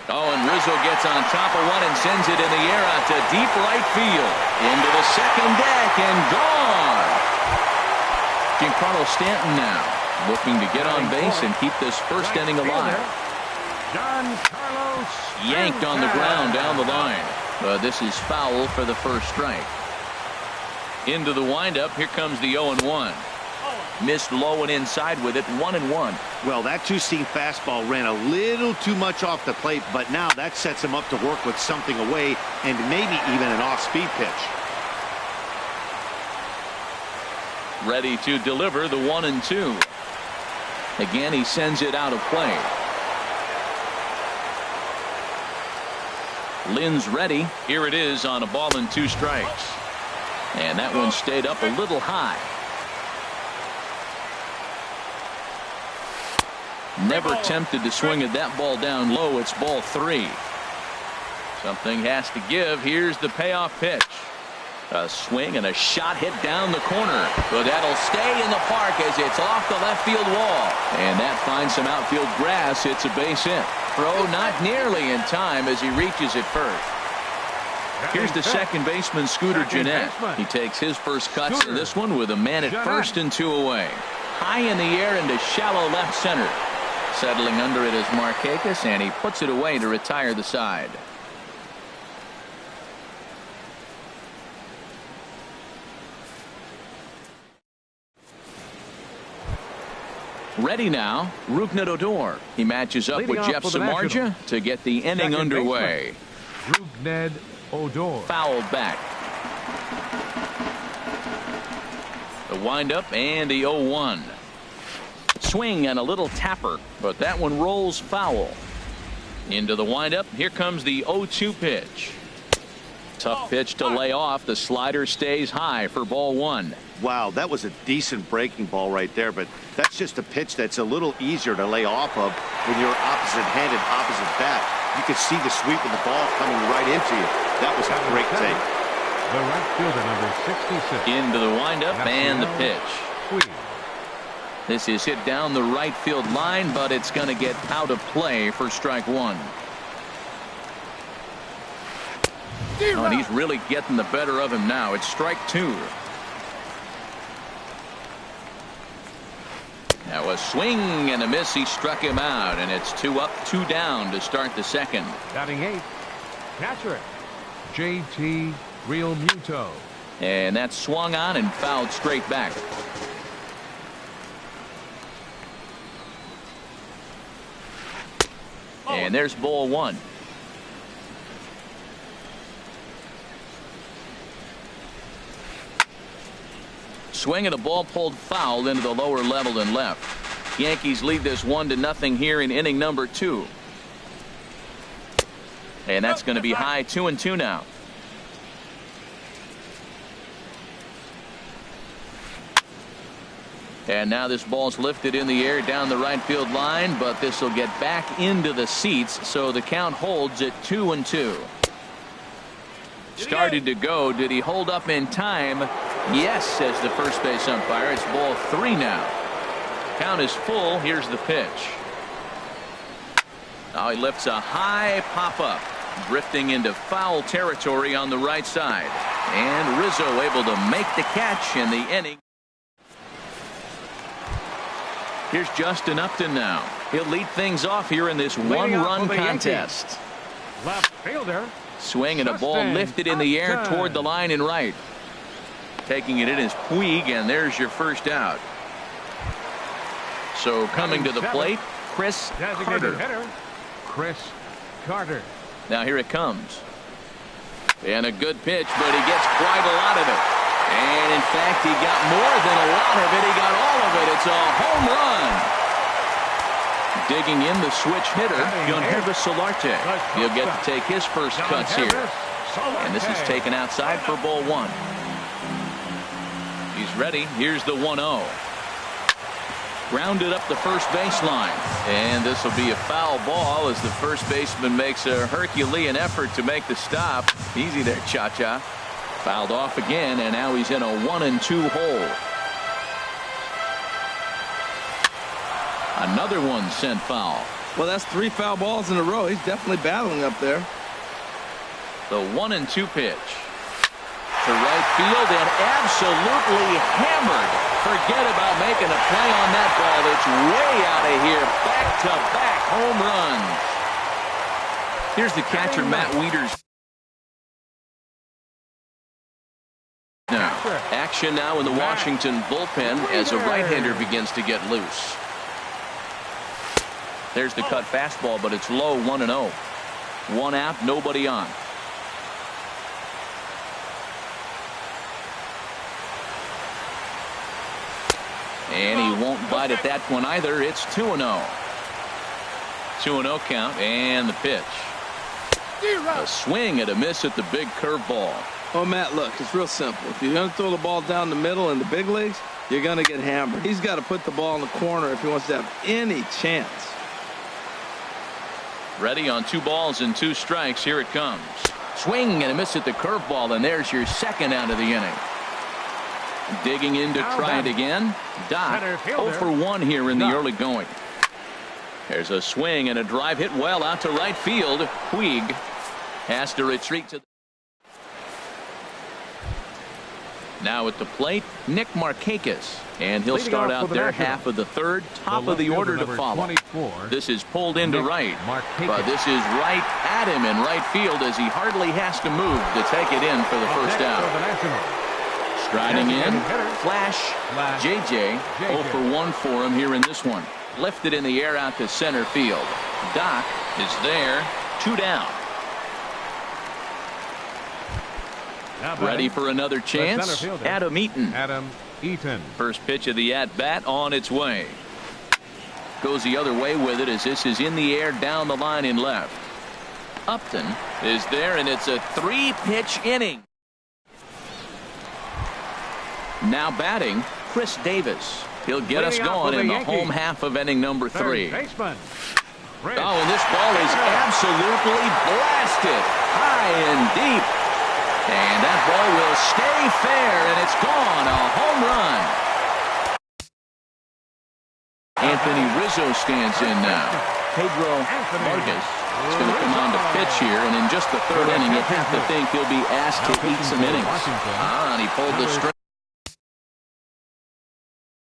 Oh, and Rizzo gets on top of one and sends it in the air out to deep right field. Into the second deck and gone. Giancarlo Stanton now looking to get on base and keep this first inning alive. Yanked on the ground down the line. This is foul for the first strike. Into the windup. Here comes the 0-1. Missed low and inside with it. 1-1. Well, that 2-seam fastball ran a little too much off the plate, but now that sets him up to work with something away and maybe even an off-speed pitch. Ready to deliver the 1-2. Again, he sends it out of play. Lynn's ready. Here it is on a ball and 2 strikes. And that one stayed up a little high. Never tempted to swing at that ball down low. It's ball 3. Something has to give. Here's the payoff pitch. A swing and a shot hit down the corner. But that'll stay in the park as it's off the left field wall. And that finds some outfield grass. It's a base hit. Throw not nearly in time as he reaches it first. Here's the second baseman, Scooter Gennett. He takes his first cuts in this one with a man at first and 2 away. High in the air into shallow left center. Settling under it is Markakis, and he puts it away to retire the side. Ready now, Rougned Odor. He matches up with Jeff Samardzija to get the inning underway. Rougned Odor. Fouled back. The windup and the 0-1. Swing and a little tapper, but that one rolls foul. Into the windup. Here comes the 0-2 pitch. Tough pitch to lay off. The slider stays high for ball one. Wow, that was a decent breaking ball right there, but that's just a pitch that's a little easier to lay off of when you're opposite-handed, opposite bat. You could see the sweep of the ball coming right into you. That was a great take. The right fielder, number 66. Into the windup and the pitch. This is hit down the right field line, but it's going to get out of play for strike one. Oh, and he's really getting the better of him now. It's strike two. Now a swing and a miss. He struck him out, and it's 2 up, 2 down to start the second. Batting 8th, catcher, JT Realmuto. And that's swung on and fouled straight back. And there's ball one. Swing and a ball pulled foul into the lower level and left. Yankees lead this 1-0 here in inning number 2. And that's going to be high 2-2 now. And now this ball's lifted in the air down the right field line, but this will get back into the seats, so the count holds at 2-2. Started to go. Did he hold up in time? Yes, says the first base umpire. It's ball 3 now. Count is full. Here's the pitch. Now he lifts a high pop-up, drifting into foul territory on the right side. And Rizzo able to make the catch in the inning. Here's Justin Upton now. He'll lead things off here in this one-run contest. Left fielder. Swing and a ball lifted in the air toward the line and right. Taking it in is Puig, and there's your first out. So coming to the plate, Chris Carter. Chris Carter. Now here it comes. And a good pitch, but he gets quite a lot of it. And in fact, he got more than a lot of it. He got all of it. It's a home run. Digging in the switch hitter, Yonhervis Solarte. He'll get to take his first cuts here. And this is taken outside for ball one. He's ready. Here's the 1-0. Grounded up the first baseline. And this will be a foul ball as the first baseman makes a Herculean effort to make the stop. Easy there, Cha-Cha. Fouled off again, and now he's in a 1-2 hole. Another one sent foul. Well, that's 3 foul balls in a row. He's definitely battling up there. The 1-2 pitch to right field and absolutely hammered. Forget about making a play on that ball. It's way out of here. Back-to-back home runs. Here's the catcher, Matt Wieters. Now, action now in the Washington bullpen as a right-hander begins to get loose. There's the cut fastball, but it's low, 1-0. 1 out, nobody on. And he won't bite at that one either. It's 2-0. 2-0 count, and the pitch. A swing and a miss at the big curveball. Oh, Matt, look, it's real simple. If you're going to throw the ball down the middle in the big leagues, you're going to get hammered. He's got to put the ball in the corner if he wants to have any chance. Ready on 2 balls and 2 strikes. Here it comes. Swing and a miss at the curveball, and there's your second out of the inning. Digging in to try it again. Doc 0 for 1 here in the early going. There's a swing and a drive hit well out to right field. Puig has to retreat to. Now at the plate, Nick Markakis, and he'll start out there half of the third, top of the order to follow. This is pulled into right, but this is right at him in right field as he hardly has to move to take it in for the first out. Striding in, flash, JJ, 0 for 1 for him here in this one. Lifted in the air out to center field. Doc is there, 2 down. Ready for another chance. Adam Eaton. First pitch of the at-bat on its way. Goes the other way with it as this is in the air down the line in left. Upton is there, and it's a 3-pitch inning. Now batting, Chris Davis. He'll get us going in the home half of inning number 3. Oh, and this ball is absolutely blasted high and deep. And that ball will stay fair, and it's gone. A home run. Anthony Rizzo stands in now. Pedro Vargas is going to come on to pitch here, and in just the 3rd inning, you have to think he'll be asked to eat some innings. And he pulled the string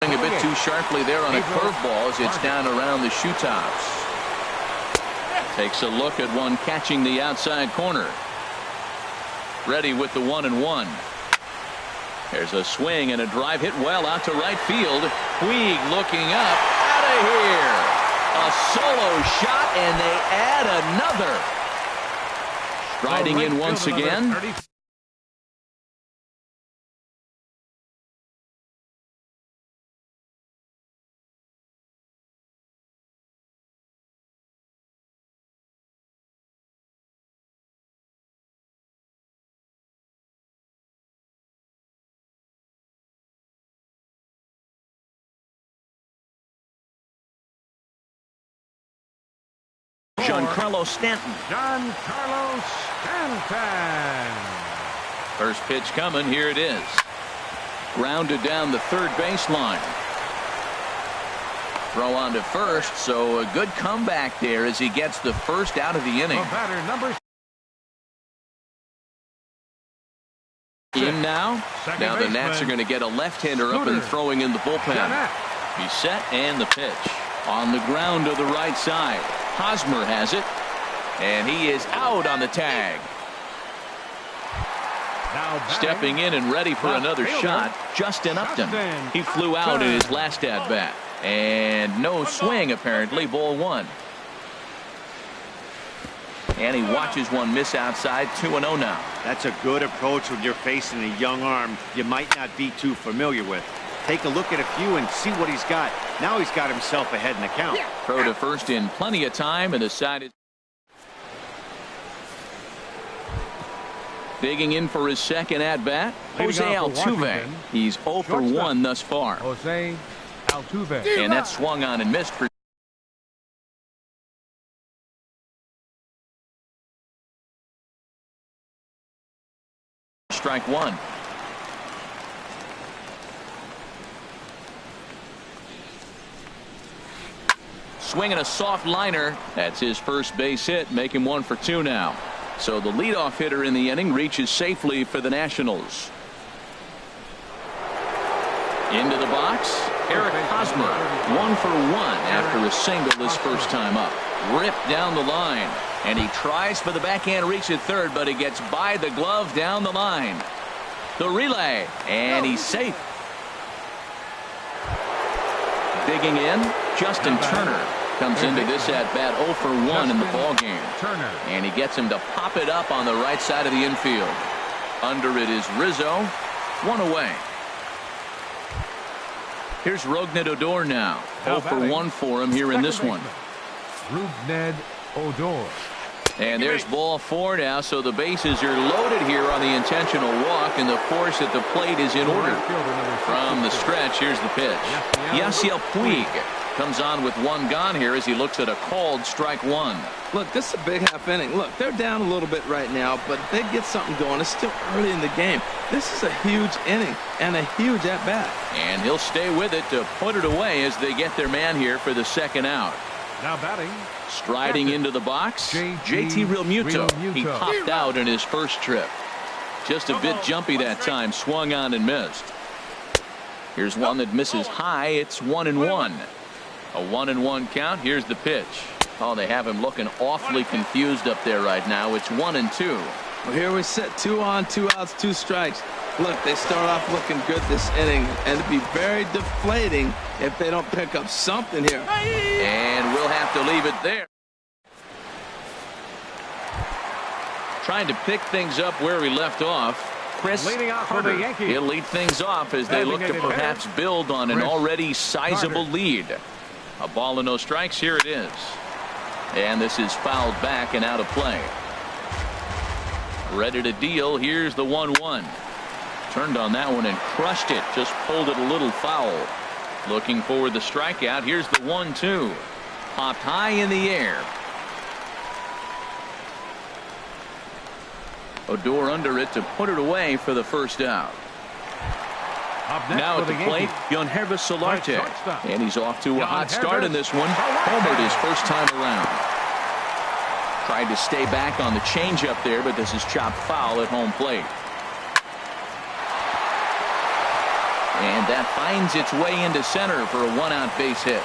a bit too sharply there on a curveball as it's down around the shoe tops. Takes a look at one catching the outside corner. Ready with the 1-1. There's a swing and a drive hit well out to right field. Puig looking up. Out of here. A solo shot, and they add another. Striding in once again. Giancarlo Stanton. Giancarlo Stanton. First pitch coming. Here it is. Grounded down the 3rd baseline. Throw on to first, so a good comeback there as he gets the first out of the inning. Batter number in now. Now the Nats are going to get a left-hander up and throwing in the bullpen. He's set, and the pitch. On the ground to the right side. Hosmer has it, and he is out on the tag. Stepping in and ready for another shot, Justin Upton. He flew out in his last at-bat. And no swing, apparently. Ball 1. And he watches one miss outside. 2-0 now. That's a good approach when you're facing a young arm you might not be too familiar with. Take a look at a few and see what he's got. Now he's got himself ahead in the count. Throw to first in plenty of time, and the side is digging in for his second at-bat. Jose Altuve. He's 0 for 1 thus far. Jose Altuve. And that swung on and missed for strike 1. Swinging a soft liner. That's his first base hit. Make him 1 for 2 now. So the leadoff hitter in the inning reaches safely for the Nationals. Into the box. Eric Hosmer. 1 for 1 after a single his first time up. Ripped down the line. And he tries for the backhand reach at third, but he gets by the glove down the line. The relay. And he's safe. Digging in, Justin Turner comes into this at bat 0 for 1 in the ball game. And he gets him to pop it up on the right side of the infield. Under it is Rizzo. 1 away. Here's Rougned Odor now. 0 for 1 for him here in this one. Rougned Odor. And there's ball 4 now, so the bases are loaded here on the intentional walk, and the force at the plate is in order. From the stretch, here's the pitch. Yasiel Puig comes on with 1 gone here as he looks at a called strike 1. Look, this is a big half inning. Look, they're down a little bit right now, but if they get something going, it's still early in the game. This is a huge inning and a huge at-bat. And he'll stay with it to put it away as they get their man here for the second out. Now batting. Striding into the box, JT Realmuto. He popped out in his first trip. Just a bit jumpy that time. Swung on and missed. Here's one that misses high. It's 1-1. A 1-1 count. Here's the pitch. Oh, they have him looking awfully confused up there right now. It's 1-2. Well, here we sit. 2 on, 2 outs, 2 strikes. Look, they start off looking good this inning, and it'd be very deflating if they don't pick up something here. And we'll have to leave it there. Trying to pick things up where we left off. Chris Carter. He'll lead things off as they look to perhaps build on an already sizable lead. A ball and no strikes. Here it is. And this is fouled back and out of play. Ready to deal. Here's the 1-1. Turned on that one and crushed it. Just pulled it a little foul. Looking for the strikeout. Here's the 1-2. Popped high in the air. Odor under it to put it away for the first out. Now at the plate, Yonhervis Solarte. And he's off to a hot start in this one. Homered his first time around. Tried to stay back on the changeup there, but this is chopped foul at home plate. And that finds its way into center for a one-out base hit.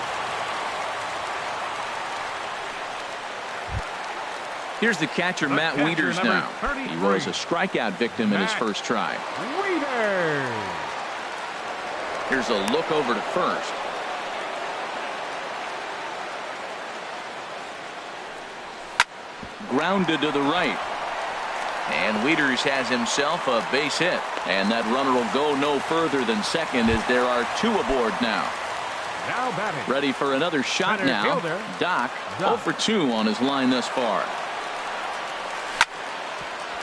Here's the catcher, Matt Wieters now. He was a strikeout victim in his first try. Here's a look over to first. Grounded to the right. And Wieters has himself a base hit. And that runner will go no further than second as there are two aboard now. Ready for another shot now. Doc 0 for 2 on his line thus far.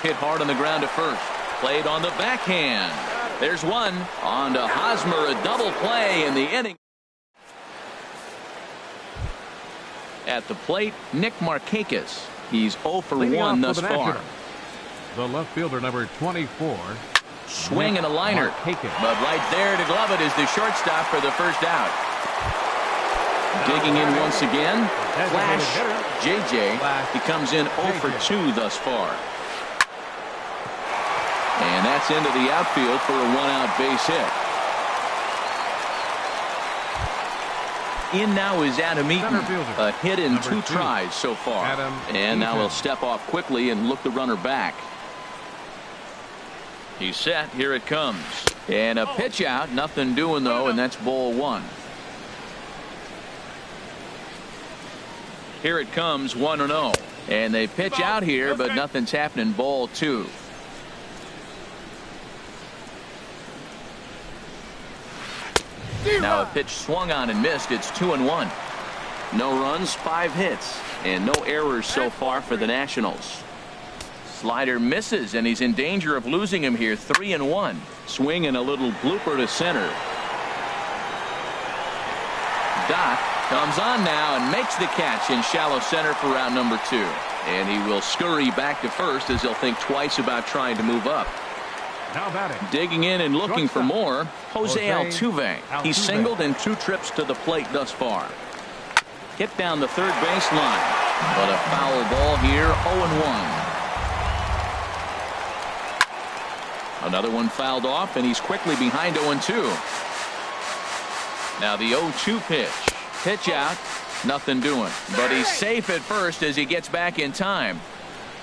Hit hard on the ground to first. Played on the backhand. There's one. On to Hosmer, a double play in the inning. At the plate, Nick Markakis. He's 0 for 1 thus far. The left fielder, number 24. Swing and a liner. But right there to glove it is the shortstop for the first out. Digging in once again. Flash. JJ. He comes in 0 for 2 thus far. And that's into the outfield for a one-out base hit. In now is Adam Eaton. A hit in 2 tries so far. And now he'll step off quickly and look the runner back. He's set. Here it comes. And a pitch out. Nothing doing, though, and that's ball 1. Here it comes, 1-0. And they pitch out here, but nothing's happening. Ball 2. Now a pitch swung on and missed. It's 2-1. No runs, 5 hits, and no errors so far for the Nationals. Slider misses, and he's in danger of losing him here. 3-1. Swing and a little blooper to center. Doc comes on now and makes the catch in shallow center for round number 2. And he will scurry back to first as he'll think twice about trying to move up. Digging in and looking for more, Jose Altuve. He's singled in 2 trips to the plate thus far. Hit down the third base line, but a foul ball here. 0-1. Another one fouled off, and he's quickly behind 0-2. Now the 0-2 pitch. Pitch out. Nothing doing. But he's safe at first as he gets back in time.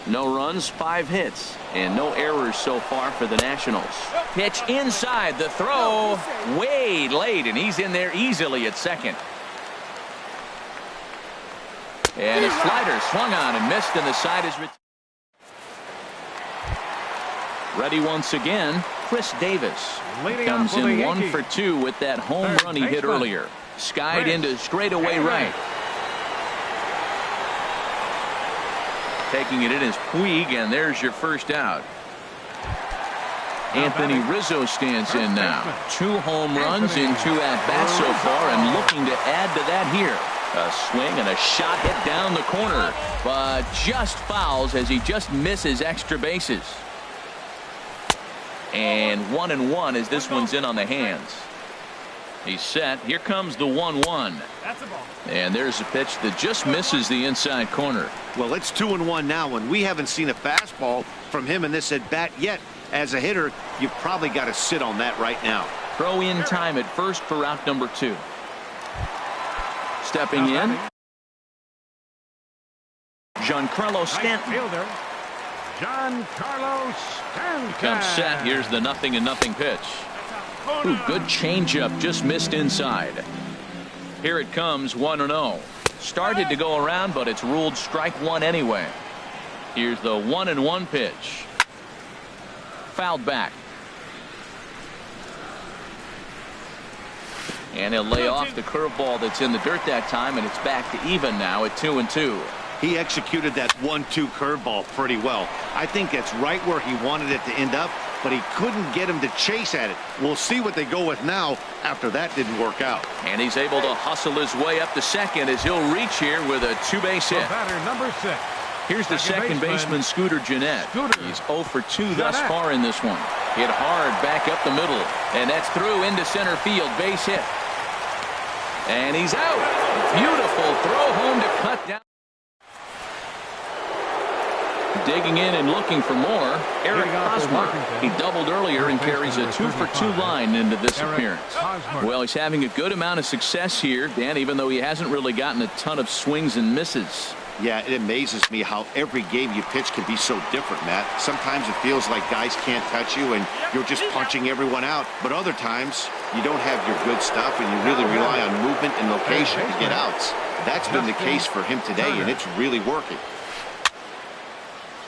No runs, 5 hits, and no errors so far for the Nationals. Pitch inside. The throw way late, and he's in there easily at second. And a slider swung on and missed, and the side is ready once again. Chris Davis comes in 1 for 2 with that home run he hit earlier. Skied into straightaway right. Taking it in is Puig, and there's your first out. Anthony Rizzo stands in now. 2 home runs in 2 at-bats so far, and looking to add to that here. A swing and a shot hit down the corner, but just fouls as he just misses extra bases. And 1-1 as this one's in on the hands. He's set. Here comes the 1-1. And there's a pitch that just misses the inside corner. Well, it's 2-1 now, and we haven't seen a fastball from him in this at bat yet. As a hitter, you've probably got to sit on that right now. Throw in time at first for out number 2. Stepping in, Giancarlo Stanton. Giancarlo Stanton Comes set. Here's the 0-0 pitch. Ooh, good changeup, just missed inside. Here it comes, 1-0. Started to go around, but it's ruled strike 1 anyway. Here's the 1-1 pitch. Fouled back. And he'll lay off the curveball that's in the dirt that time, and it's back to even now at 2-2. He executed that 1-2 curveball pretty well. I think that's right where he wanted it to end up, but he couldn't get him to chase at it. We'll see what they go with now after that didn't work out. And he's able to hustle his way up to second as he'll reach here with a two-base hit. Batter number 6. Here's the second baseman, Scooter Gennett. He's 0 for 2 thus far in this one. Hit hard back up the middle, and that's through into center field. Base hit. And he's out. Beautiful throw home to cut down. Digging in and looking for more, Eric Hosmer. He doubled earlier and carries a 2 for 2 line into this appearance. Well, he's having a good amount of success here, Dan, even though he hasn't really gotten a ton of swings and misses. Yeah, it amazes me how every game you pitch can be so different, Matt. Sometimes it feels like guys can't touch you and you're just punching everyone out. But other times, you don't have your good stuff and you really rely on movement and location to get outs. That's been the case for him today, and it's really working.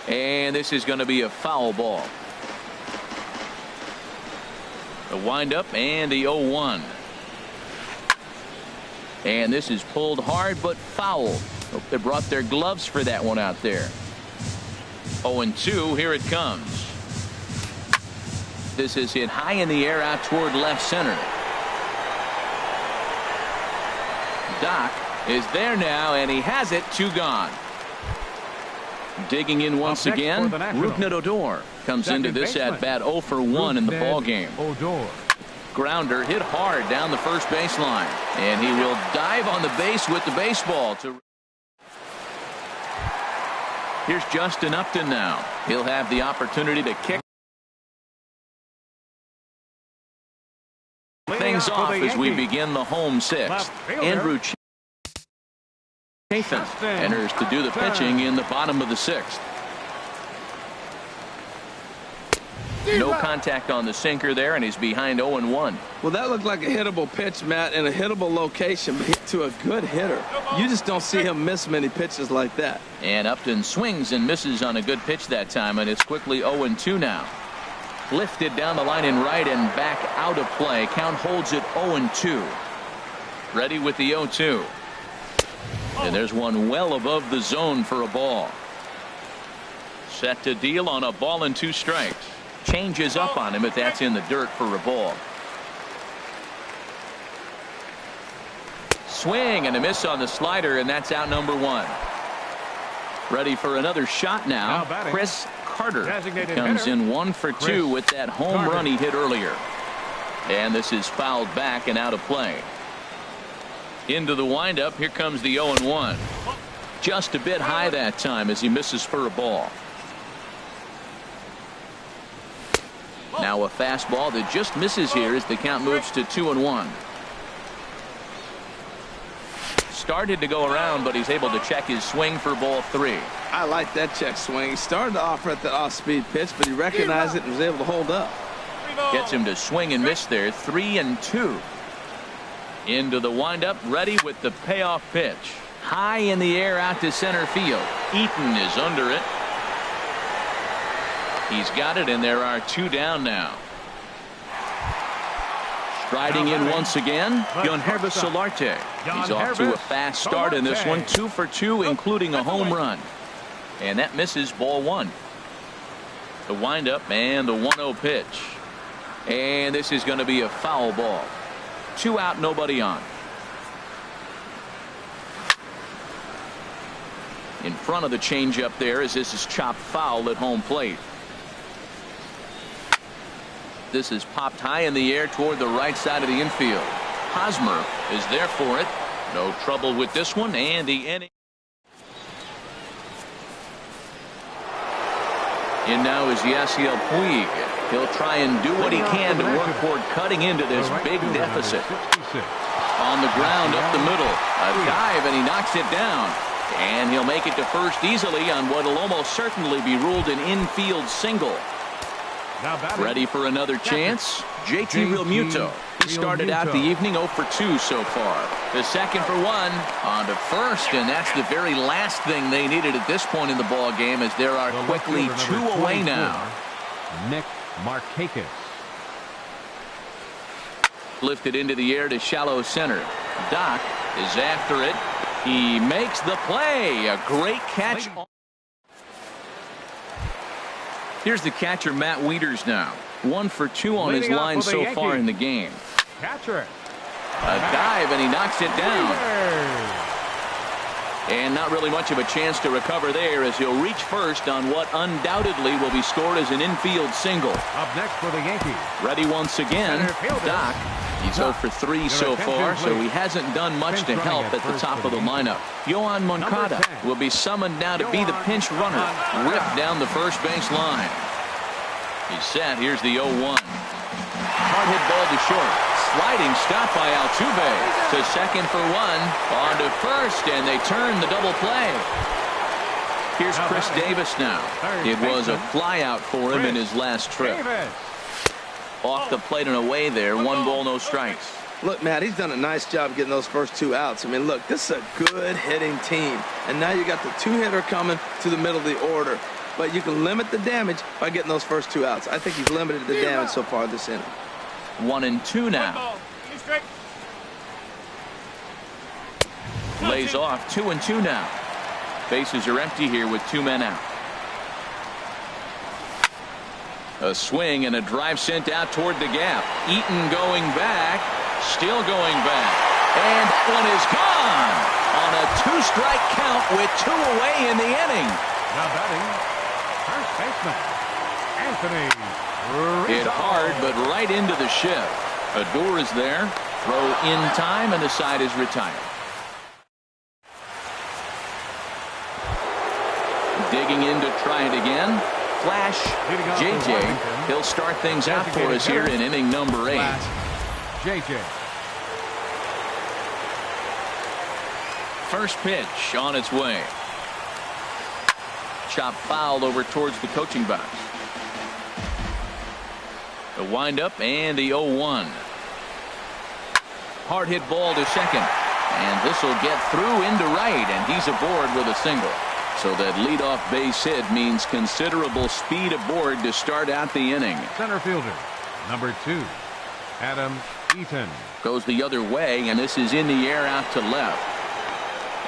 And this is going to be a foul ball. The windup and the 0-1. And this is pulled hard but foul. Hope they brought their gloves for that one out there. 0-2, here it comes. This is hit high in the air out toward left center. Doc is there now, and he has it. 2 gone. Digging in once again, Rougned Odor comes into this at bat 0 for 1 in the ball game. Grounder hit hard down the first baseline, and he will dive on the base with the baseball. Here's Justin Upton now. He'll have the opportunity to kick things off as we begin the home 6th. Andrew Chafin enters to do the pitching in the bottom of the 6th. No contact on the sinker there, and he's behind 0-1. Well, that looked like a hittable pitch, Matt, in a hittable location, but hit to a good hitter. You just don't see him miss many pitches like that. And Upton swings and misses on a good pitch that time, and it's quickly 0-2 now. Lifted down the line in right and back out of play. Count holds it 0-2. Ready with the 0-2. And there's one well above the zone for a ball. Set to deal on a ball and 2 strikes. Changes up on him, but that's in the dirt for a ball. Swing and a miss on the slider, and that's out number 1. Ready for another shot now. Chris Carter comes in 1 for 2 with that home run he hit earlier. And this is fouled back and out of play. Into the windup. Here comes the 0-1. Just a bit high that time as he misses for a ball. Now a fastball that just misses here as the count moves to 2-1. Started to go around, but he's able to check his swing for ball 3. I like that check swing. He started to offer at that off-speed pitch, but he recognized it and was able to hold up. Gets him to swing and miss there. 3-2. Into the windup, ready with the payoff pitch. High in the air out to center field. Eaton is under it. He's got it, and there are 2 down now. Striding in once again, Yohanrvis Solarte. He's off to a fast start in this one. 2 for 2, including a home run. And that misses ball 1. The windup and the 1-0 pitch. And this is going to be a foul ball. 2 out, nobody on. In front of the changeup there as this is chopped foul at home plate. This is popped high in the air toward the right side of the infield. Hosmer is there for it. No trouble with this one, and the inning. In now is Yasiel Puig. He'll try and do what he can to work toward cutting into this big deficit. On the ground up the middle. A dive, and he knocks it down. And he'll make it to first easily on what will almost certainly be ruled an infield single. Ready for another chance? JT Realmuto. He started out the evening 0 for 2 so far. The second for 1 on to first, and that's the very last thing they needed at this point in the ball game, as there are quickly 2 away now. Nick Markakis. Lifted into the air to shallow center. Doc is after it. He makes the play. A great catch. Here's the catcher, Matt Wieters now. 1 for 2 on his line so far in the game. Catcher. A dive, and he knocks it down. And not really much of a chance to recover there as he'll reach first on what undoubtedly will be scored as an infield single. Up next for the Yankees. Ready once again, Doc. He's 0 for 3 so far, so he hasn't done much to help at the top of the lineup. Yohan Moncada will be summoned now to be the pinch runner. Ripped down the first base line. He's set. Here's the 0-1. Hard hit ball to short. Sliding stop by Altuve to second for 1. On to first, and they turn the double play. Here's Chris Davis now. It was a fly out for him in his last trip. Off the plate and away there. 1 ball, no strikes. Look, Matt, he's done a nice job getting those first 2 outs. I mean, look, this is a good hitting team. And now you got the 2-hitter coming to the middle of the order. But you can limit the damage by getting those first 2 outs. I think he's limited the damage so far this inning. 1-2 now. Lays off. 2-2 now. Bases are empty here with 2 men out. A swing and a drive sent out toward the gap. Eaton going back. Still going back. And that one is gone on a 2-strike count with 2 away in the inning. Now batting, first baseman, Anthony. Hit hard, but right into the shift. Odor is there. Throw in time, and the side is retired. Digging in to try it again. Flash, JJ. He'll start things out for us here in inning number 8. JJ. First pitch on its way. Chop foul over towards the coaching box. The windup and the 0-1. Hard hit ball to second. And this will get through into right, and he's aboard with a single. So that leadoff base hit means considerable speed aboard to start out the inning. Center fielder, number 2, Adam Eaton. Goes the other way, and this is in the air out to left.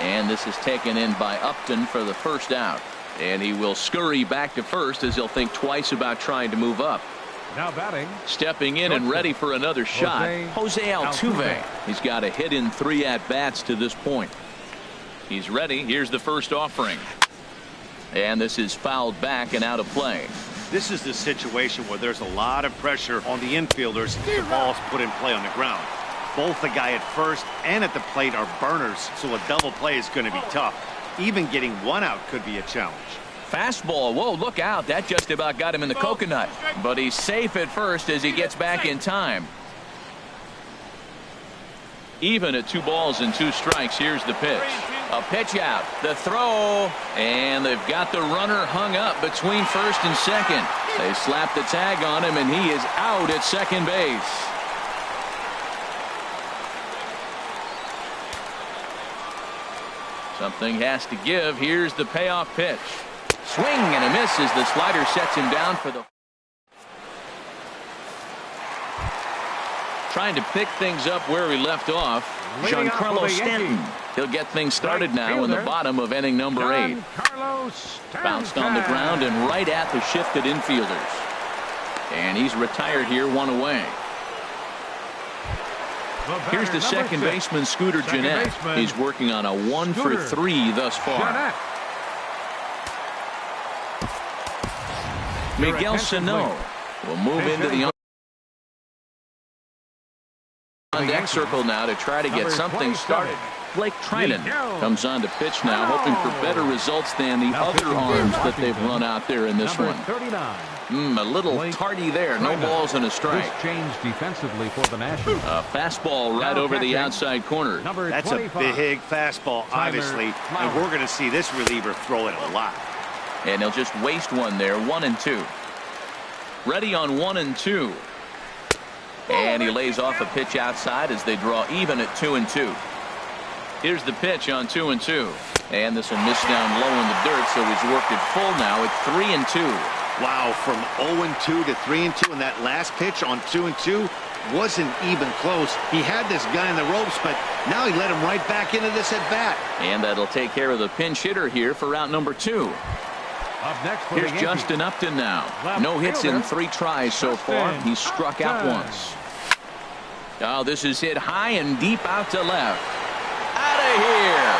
And this is taken in by Upton for the first out. And he will scurry back to first as he'll think twice about trying to move up. Now batting. Stepping in and ready for another shot, Jose Altuve. He's got a hit in 3 at-bats to this point. He's ready. Here's the first offering. And this is fouled back and out of play. This is the situation where there's a lot of pressure on the infielders if the ball's put in play on the ground. Both the guy at first and at the plate are burners, so a double play is going to be tough. Even getting 1 out could be a challenge. Fastball. Whoa, look out. That just about got him in the coconut. But he's safe at first as he gets back in time. Even at 2 balls and 2 strikes. Here's the pitch. A pitch out. The throw. And they've got the runner hung up between first and second. They slap the tag on him, and he is out at second base. Something has to give. Here's the payoff pitch. Swing and a miss as the slider sets him down for the. Trying to pick things up where he left off. Giancarlo Stanton. He'll get things started now in the bottom of inning number 8. Bounced on the ground and right at the shifted infielders. And he's retired here, 1 away. Here's the second baseman, Scooter Gennett. He's working on a 1 for 3 thus far. Miguel Sano will move into the on-deck circle now to try to get something started. Blake Trinan comes on to pitch now, hoping for better results than the other arms that they've run out there in this one. A little tardy there. No balls and a strike. Changed defensively for the Nationals. A fastball right over the outside corner. That's a big fastball, obviously, and we're going to see this reliever throw it a lot. And he'll just waste one there. 1-2. Ready on 1-2. And he lays off a pitch outside as they draw even at 2-2. Here's the pitch on 2-2. And this will miss down low in the dirt, so he's worked it full now at 3-2. Wow, from 0-2 to 3-2 in that last pitch on 2-2, wasn't even close. He had this guy in the ropes, but now he let him right back into this at bat. And that'll take care of the pinch hitter here for out number 2. Up next for Here's the Yankees. Justin Upton now. Left No hits in fielder, 3 tries so far. Justin He's struck out Upton. once. Oh, this is hit high and deep out to left. Out of here.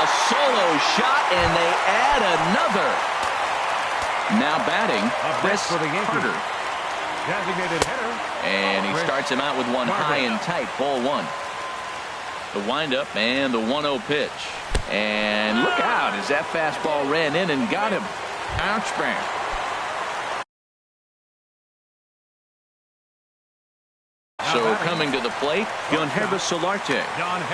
A solo shot, and they add another. Now batting, Up Chris next for the Yankees. Carter. Designated hitter. And he Chris starts him out with one Carter. high and tight, ball 1. The windup and the 1-0 pitch. And look out as that fastball ran in and got him. Ouch, man. So coming to the plate, Yonhervis Solarte,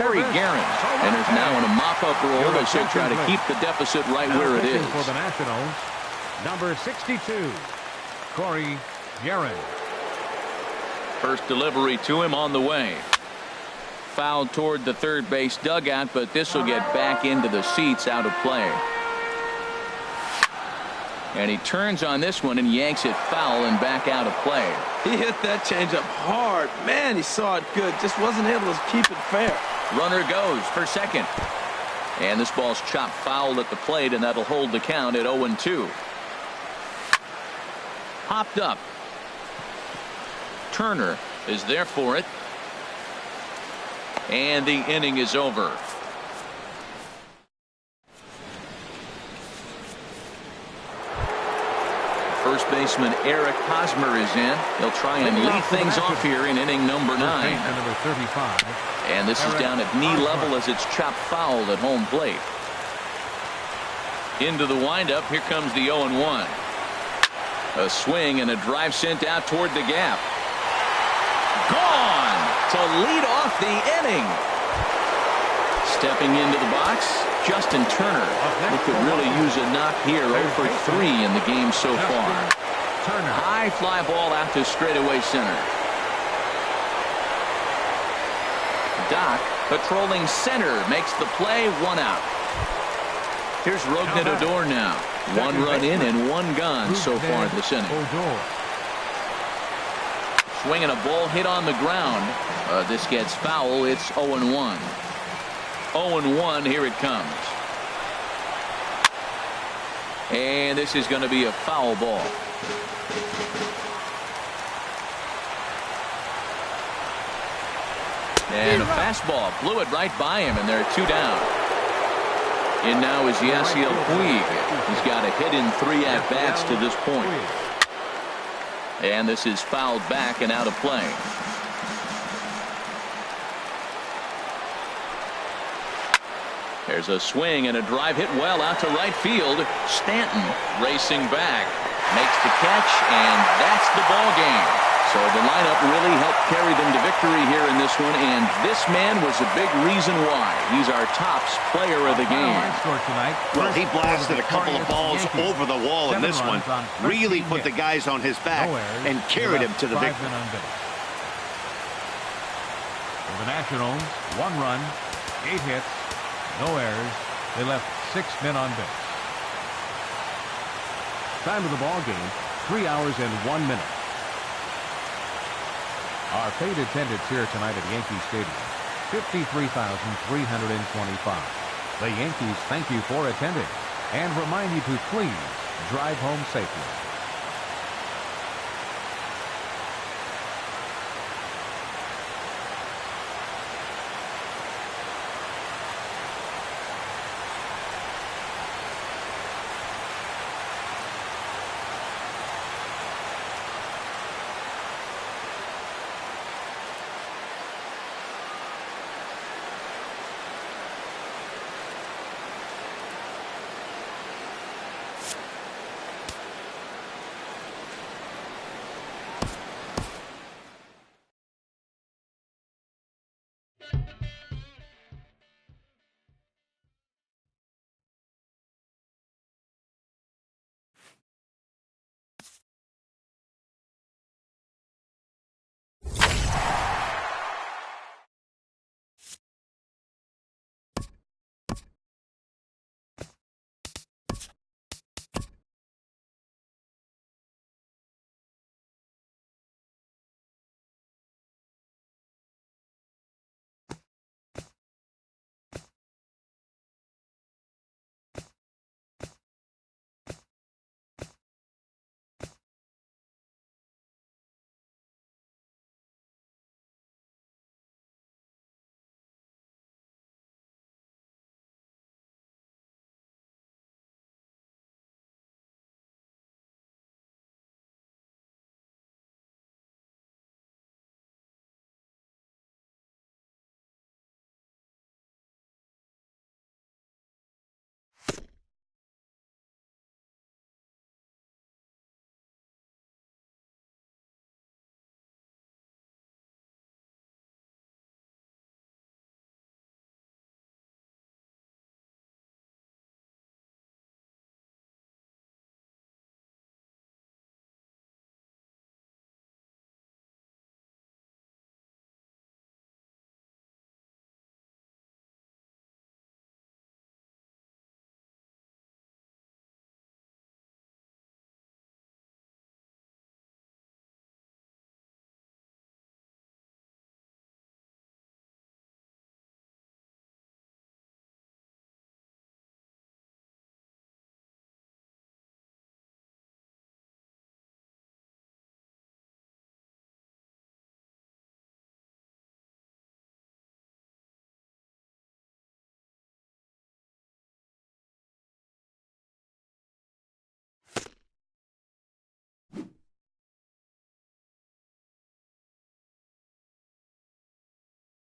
Harry Guerin, enters now in a mop-up role as he'll try to keep the deficit right Now where it pitching is. for the Nationals, number 62, Corey Guerin. First delivery to him on the way. Foul toward the third base dugout, but this will get back into the seats, out of play. And he turns on this one and yanks it foul and back out of play. He hit that changeup hard. Man, he saw it good. Just wasn't able to keep it fair. Runner goes for second. And this ball's chopped foul at the plate, and that'll hold the count at 0-2. Hopped up. Turner is there for it. And the inning is over. First baseman Eric Hosmer is in. He'll try and lead things off here in inning number 9. Number 35. And this is down at knee level as it's chopped foul at home plate. Into the windup. Here comes the 0-1. A swing and a drive sent out toward the gap. Gone to lead off the inning. Stepping into the box, Justin Turner, who could really use a knock here. 0 for 3 in the game so far. High fly ball out to straightaway center. Doc patrolling center makes the play. 1 out. Here's Rougned Odor now. 1 run in and 1 gone so far this inning. Swinging a ball hit on the ground. This gets foul. It's 0-1. 0-1. Here it comes. And this is going to be a foul ball. And a fastball blew it right by him, and there are 2 down. In now is Yasiel Puig. He's got a hit in 3 at-bats to this point. And this is fouled back and out of play. There's a swing and a drive hit well out to right field. Stanton racing back, makes the catch, and that's the ball game. So the lineup really helped carry them to victory here in this one, and this man was a big reason why. He's our tops player of the game. Well, he blasted a couple of balls over the wall in this one. Really put the guys on his back and carried him to the victory. For the Nationals, 1 run, 8 hits, no errors. They left 6 men on base. Time of the ball game, 3 hours and 1 minute. Our paid attendance here tonight at Yankee Stadium, 53,325. The Yankees thank you for attending and remind you to please drive home safely.